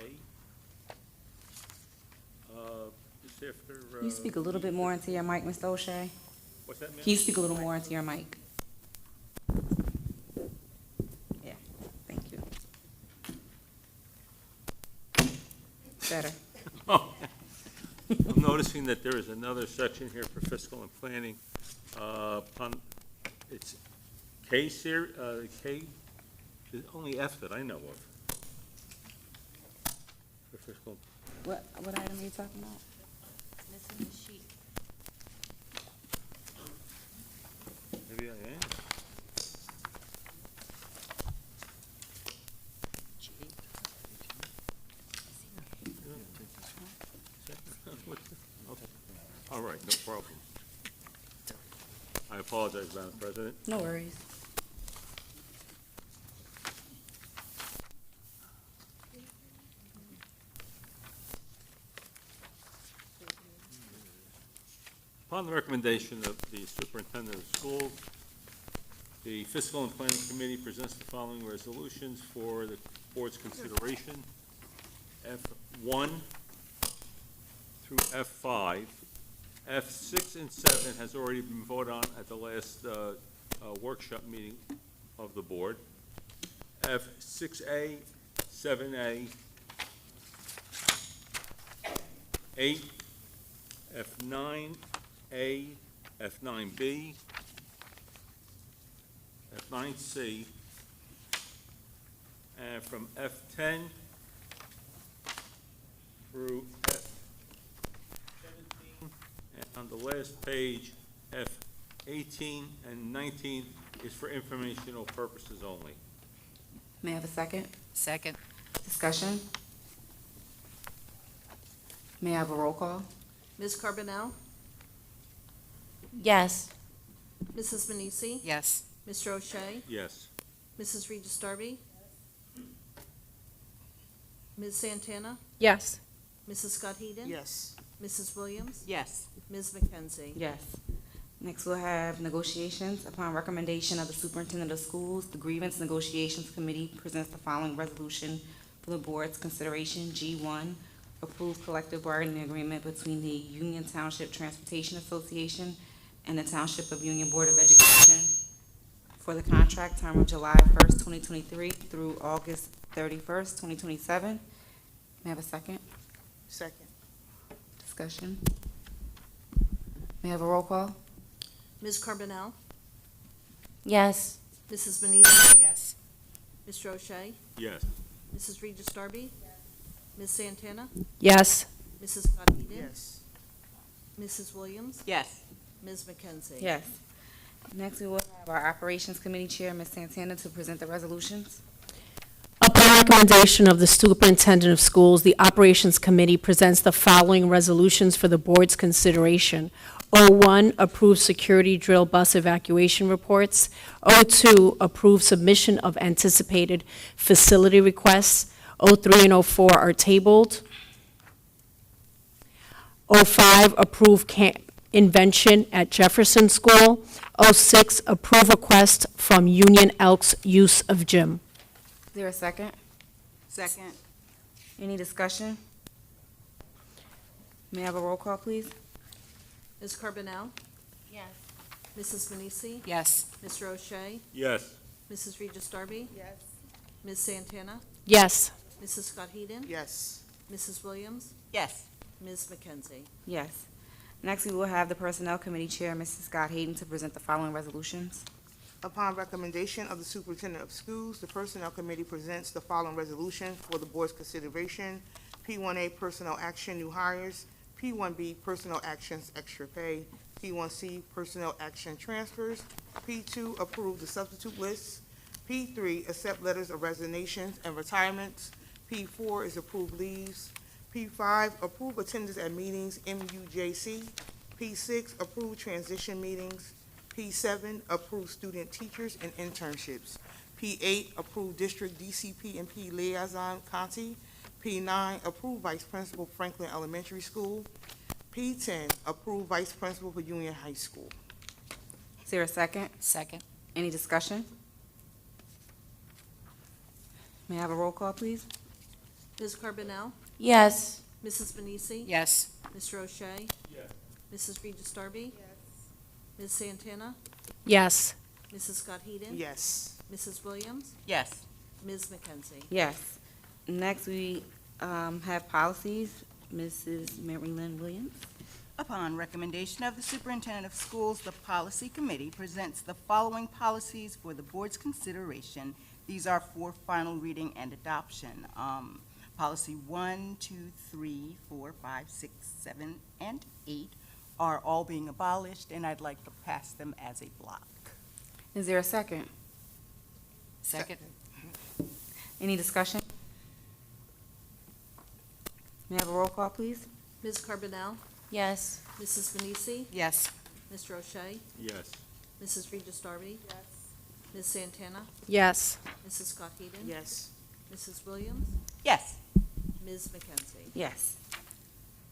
Is there for? Can you speak a little bit more into your mic, Mr. O'Shea? What's that, ma'am? Can you speak a little more into your mic? Yeah, thank you. Better. I'm noticing that there is another section here for fiscal and planning. It's K, K, there's only F that I know of. For fiscal. What item are you talking about? Missing the sheet. Maybe I am. All right, no problem. I apologize, Madam President. No worries. Upon the recommendation of the superintendent of schools, the Fiscal and Planning Committee presents the following resolutions for the board's consideration. F1 through F5. F6 and 7 has already been voted on at the last workshop meeting of the board. F6A, 7A, 8, F9A, F9B, F9C, and from F10 through F17, and on the last page, F18 and 19 is for informational purposes only. May I have a second? Second. Discussion? May I have a roll call? Ms. Carbonell? Yes. Mrs. Manisi? Yes. Mr. O'Shea? Yes. Mrs. Regis Darby? Ms. Santana? Yes. Mrs. Scott Heeden? Yes. Mrs. Williams? Yes. Ms. McKenzie? Yes. Next, we'll have negotiations. Upon recommendation of the superintendent of schools, the grievance negotiations committee presents the following resolution for the board's consideration. G1, approve collective bargaining agreement between the Union Township Transportation Association and the Township of Union Board of Education for the contract term of July 1st, 2023 through August 31st, 2027. May I have a second? Second. Discussion? May I have a roll call? Ms. Carbonell? Yes. Mrs. Manisi? Yes. Mr. O'Shea? Yes. Mrs. Regis Darby? Ms. Santana? Yes. Mrs. Scott Heeden? Yes. Mrs. Williams? Yes. Ms. McKenzie? Yes. Next, we will have our Operations Committee Chair, Ms. Santana, to present the resolutions. Upon recommendation of the superintendent of schools, the Operations Committee presents the following resolutions for the board's consideration. 01, approve security drill bus evacuation reports. 02, approve submission of anticipated facility requests. 03 and 04 are tabled. 05, approve camp invention at Jefferson School. 06, approve request from Union Elks use of gym. Is there a second? Second. Any discussion? May I have a roll call, please? Ms. Carbonell? Yes. Mrs. Manisi? Yes. Mr. O'Shea? Yes. Mrs. Regis Darby? Yes. Ms. Santana? Yes. Mrs. Scott Heeden? Yes. Mrs. Williams? Yes. Ms. McKenzie? Yes. Next, we will have the Personnel Committee Chair, Mrs. Scott Hayden, to present the following resolutions. Upon recommendation of the Superintendent of Schools, the Personnel Committee presents the following resolution for the Board's consideration. P1A, Personnel Action, New Hires. P1B, Personnel Actions, Extra Pay. P1C, Personnel Action, Transfers. P2, Approve the Substitute Lists. P3, Accept Letters of Resignations and Retirements. P4 is Approve Leaves. P5, Approve Attendance at Meetings, MUJC. P6, Approve Transition Meetings. P7, Approve Student Teachers and Internships. P8, Approve District DCP and P Liaison Conti. P9, Approve Vice Principal Franklin Elementary School. P10, Approve Vice Principal for Union High School. Is there a second? Second. Any discussion? May I have a roll call, please? Ms. Carbonell? Yes. Mrs. Vanucci? Yes. Mr. O'Shea? Yes. Mrs. Regis Darby? Ms. Santana? Yes. Mrs. Scott Heeden? Yes. Mrs. Williams? Yes. Ms. McKenzie? Yes. Next, we have policies. Mrs. Mary Lynn Williams. Upon recommendation of the Superintendent of Schools, the Policy Committee presents the following policies for the Board's consideration. These are for final reading and adoption. Policy 1, 2, 3, 4, 5, 6, 7, and 8 are all being abolished, and I'd like to pass them as a block. Is there a second? Second. Any discussion? May I have a roll call, please? Ms. Carbonell? Yes. Mrs. Vanucci? Yes. Mr. O'Shea? Yes. Mrs. Regis Darby? Ms. Santana? Yes. Mrs. Scott Heeden? Yes. Mrs. Williams? Yes. Ms. McKenzie? Yes.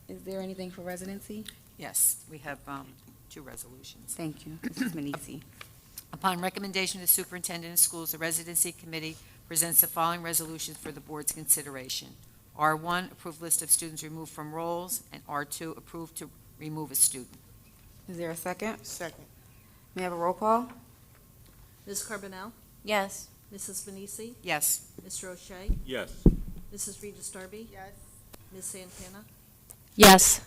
Is there anything for residency? Yes, we have two resolutions. Thank you, Mrs. Manisi. Upon recommendation of the Superintendent of Schools, the Residency Committee presents the following resolutions for the Board's consideration. R1, approve list of students removed from rolls, and R2, approve to remove a student. Is there a second? Second. May I have a roll call? Ms. Carbonell? Yes. Mrs. Vanucci? Yes. Mr. O'Shea? Yes. Mrs. Regis Darby? Yes. Ms. Santana? Yes.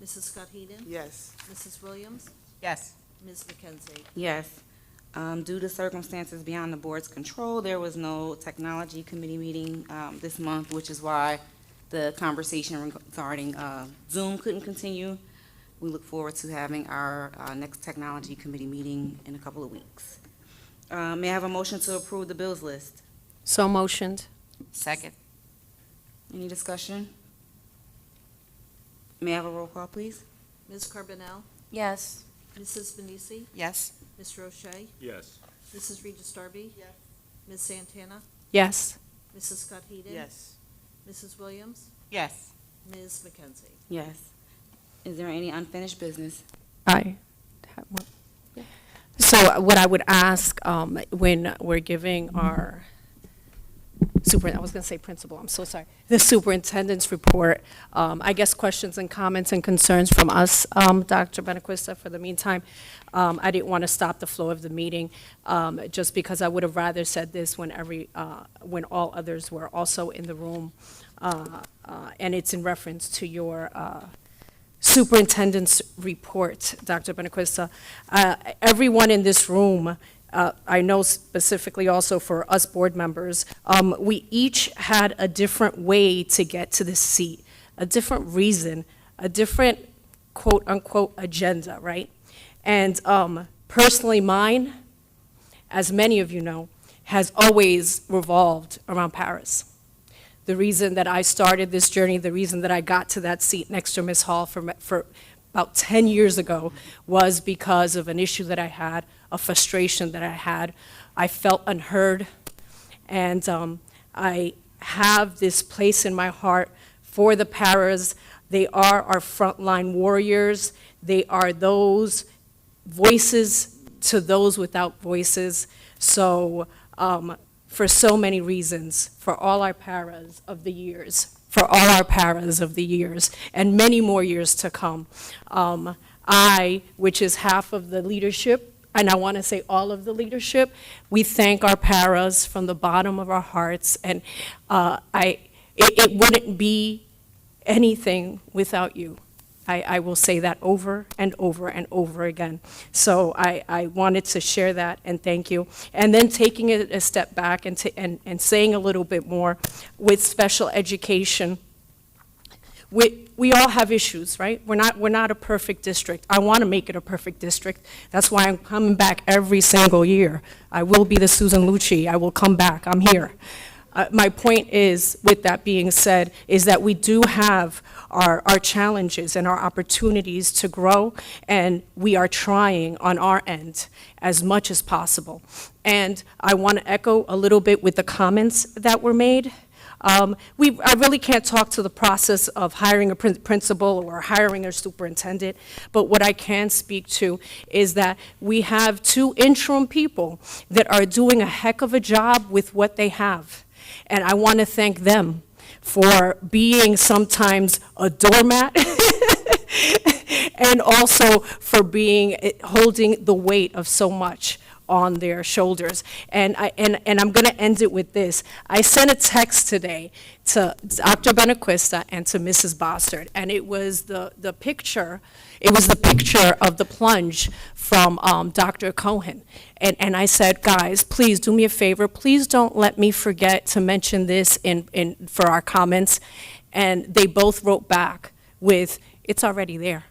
Mrs. Scott Heeden? Yes. Mrs. Williams? Yes. Ms. McKenzie? Yes. Due to circumstances beyond the board's control, there was no technology committee meeting this month, which is why the conversation regarding Zoom couldn't continue. We look forward to having our next technology committee meeting in a couple of weeks. May I have a motion to approve the bills list? So motioned. Second. Any discussion? May I have a roll call, please? Ms. Carbonell? Yes. Mrs. Vanucci? Yes. Mr. O'Shea? Yes. Mrs. Regis Darby? Yes. Ms. Santana? Yes. Mrs. Scott Heeden? Yes. Mrs. Williams? Yes. Ms. McKenzie? Yes. Is there any unfinished business? I have one. So what I would ask when we're giving our I was going to say principal, I'm so sorry, the superintendent's report, I guess questions and comments and concerns from us, Dr. Benaquista, for the meantime. I didn't want to stop the flow of the meeting, just because I would have rather said this when when all others were also in the room. And it's in reference to your superintendent's report, Dr. Benaquista. Everyone in this room, I know specifically also for us board members, we each had a different way to get to this seat, a different reason, a different quote-unquote agenda, right? And personally mine, as many of you know, has always revolved around Paris. The reason that I started this journey, the reason that I got to that seat next to Ms. Hall for about 10 years ago was because of an issue that I had, a frustration that I had. I felt unheard, and I have this place in my heart for the paras. They are our frontline warriors. They are those voices to those without voices. So for so many reasons, for all our paras of the years, and many more years to come. Which is half of the leadership, and I want to say all of the leadership, we thank our paras from the bottom of our hearts, and it wouldn't be anything without you. I will say that over and over and over again. So I wanted to share that, and thank you. And then taking it a step back and saying a little bit more with special education. We all have issues, right? We're not a perfect district. I want to make it a perfect district. That's why I'm coming back every single year. I will be the Susan Lucci. I will come back. I'm here. My point is, with that being said, is that we do have our challenges and our opportunities to grow, and we are trying on our end as much as possible. And I want to echo a little bit with the comments that were made. I really can't talk to the process of hiring a principal or hiring a superintendent, but what I can speak to is that we have 2 interim people that are doing a heck of a job with what they have. And I want to thank them for being sometimes a doormat and also for holding the weight of so much on their shoulders. And I'm going to end it with this. I sent a text today to Dr. Benaquista and to Mrs. Bostard, and it was the picture of the plunge from Dr. Cohen. And I said, guys, please do me a favor. Please don't let me forget to mention this for our comments. And they both wrote back with, it's already there.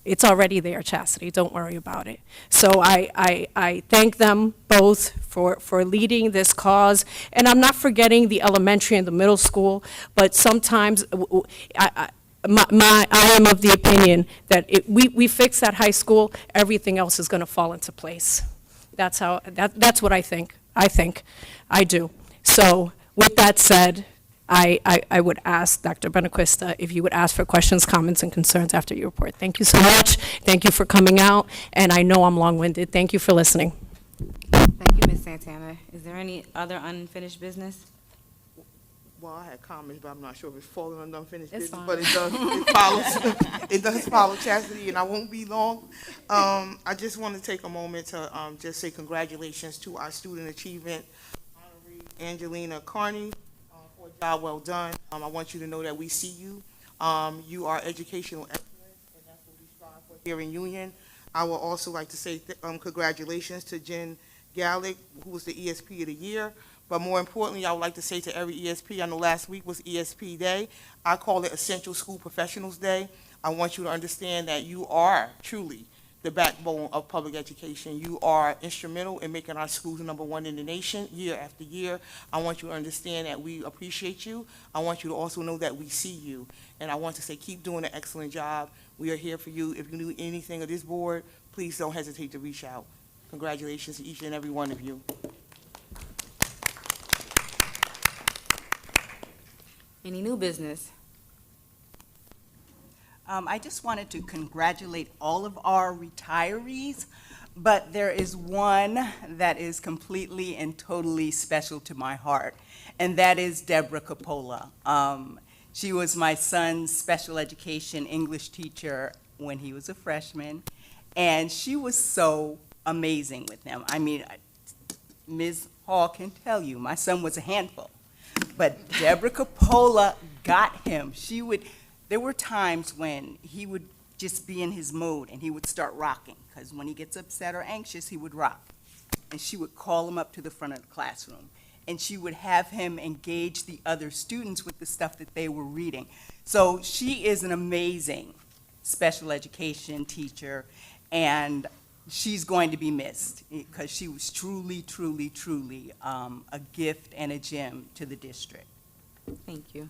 It's already there, Chastity. Don't worry about it. So I thank them both for leading this cause. And I'm not forgetting the elementary and the middle school, but sometimes I am of the opinion that we fix that high school, everything else is going to fall into place. That's what I think. I do. So with that said, I would ask Dr. Benaquista if you would ask for questions, comments, and concerns after your report. Thank you so much. Thank you for coming out, and I know I'm long-winded. Thank you for listening. Thank you, Ms. Santana. Is there any other unfinished business? Well, I had comments, but I'm not sure if it's falling under unfinished It's business, fine. but it follows, it does follow Chastity, and I won't be long. I just want to take a moment to just say congratulations to our student achievement honoree, Angelina Carney, for a job well done. I want you to know that we see you. You are educational excellence, and that's what we strive for here in Union. I would also like to say congratulations to Jen Gallick, who was the ESP of the year. But more importantly, I would like to say to every ESP, I know last week was ESP Day. I call it Essential School Professionals Day. I want you to understand that you are truly the backbone of public education. You are instrumental in making our schools #1 in the nation year after year. I want you to understand that we appreciate you. I want you to also know that we see you. And I want to say keep doing an excellent job. We are here for you. If you need anything of this board, please don't hesitate to reach out. Congratulations to each and every one of you. Any new business? I just wanted to congratulate all of our retirees, but there is one that is completely and totally special to my heart, and that is Deborah Coppola. She was my son's special education English teacher when he was a freshman, and she was so amazing with him. I mean, Ms. Hall can tell you, my son was a handful. But Deborah Coppola got him. There were times when he would just be in his mode and he would start rocking, because when he gets upset or anxious, he would rock. And she would call him up to the front of the classroom, and she would have him engage the other students with the stuff that they were reading. So she is an amazing special education teacher, and she's going to be missed because she was truly, truly, truly a gift and a gem to the district. Thank you.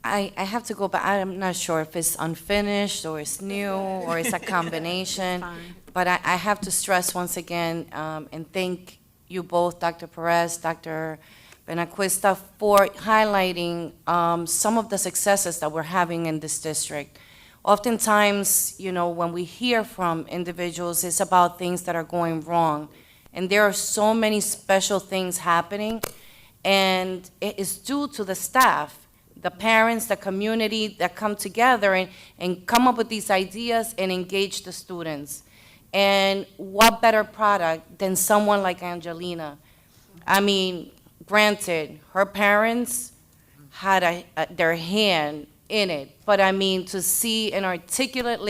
I have to go back. I'm not sure if it's unfinished or it's new or it's a combination. But I have to stress once again and thank you both, Dr. Perez, Dr. Benaquista, for highlighting some of the successes that we're having in this district. Oftentimes, you know, when we hear from individuals, it's about things that are going wrong. And there are so many special things happening, and it is due to the staff, the parents, the community that come together and come up with these ideas and engage the students. And what better product than someone like Angelina? I mean, granted, her parents had their hand in it. But I mean, to see an articulate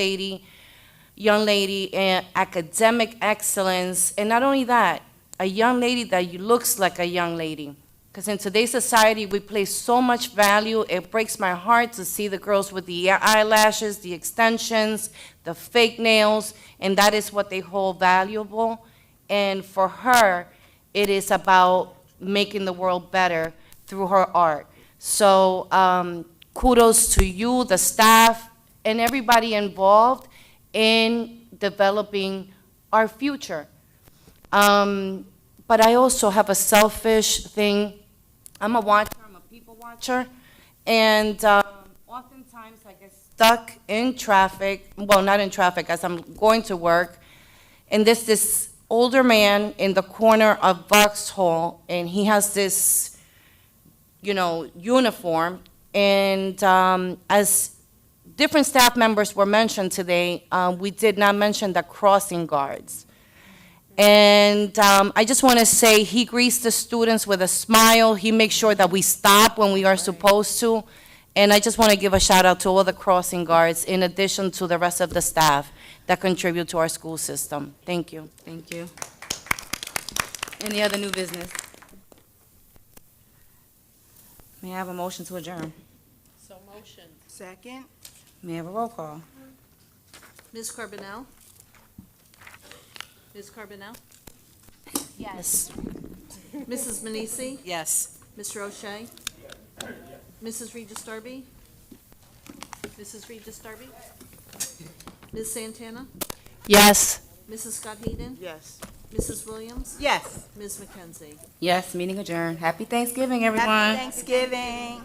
young lady, and academic excellence, and not only that, a young lady that looks like a young lady. Because in today's society, we place so much value. It breaks my heart to see the girls with the eyelashes, the extensions, the fake nails, and that is what they hold valuable. And for her, it is about making the world better through her art. So kudos to you, the staff, and everybody involved in developing our future. But I also have a selfish thing. I'm a watcher, I'm a people watcher, and oftentimes I get stuck in traffic, well, not in traffic, as I'm going to work, and there's this older man in the corner of Vauxhall, and he has this, uniform, and as different staff members were mentioned today, we did not mention the crossing guards. And I just want to say he greets the students with a smile. He makes sure that we stop when we are supposed to. And I just want to give a shout out to all the crossing guards in addition to the rest of the staff that contribute to our school system. Thank you. Thank you. Any other new business? May I have a motion to adjourn? So motion. Second? May I have a roll call? Ms. Carbonell? Ms. Carbonell? Yes. Mrs. Manisi? Yes. Mr. O'Shea? Mrs. Regis Darby? Mrs. Regis Darby? Ms. Santana? Yes. Mrs. Scott Heeden? Yes. Mrs. Williams? Yes. Ms. McKenzie? Yes, meeting adjourned. Happy Thanksgiving, everyone. Happy Thanksgiving.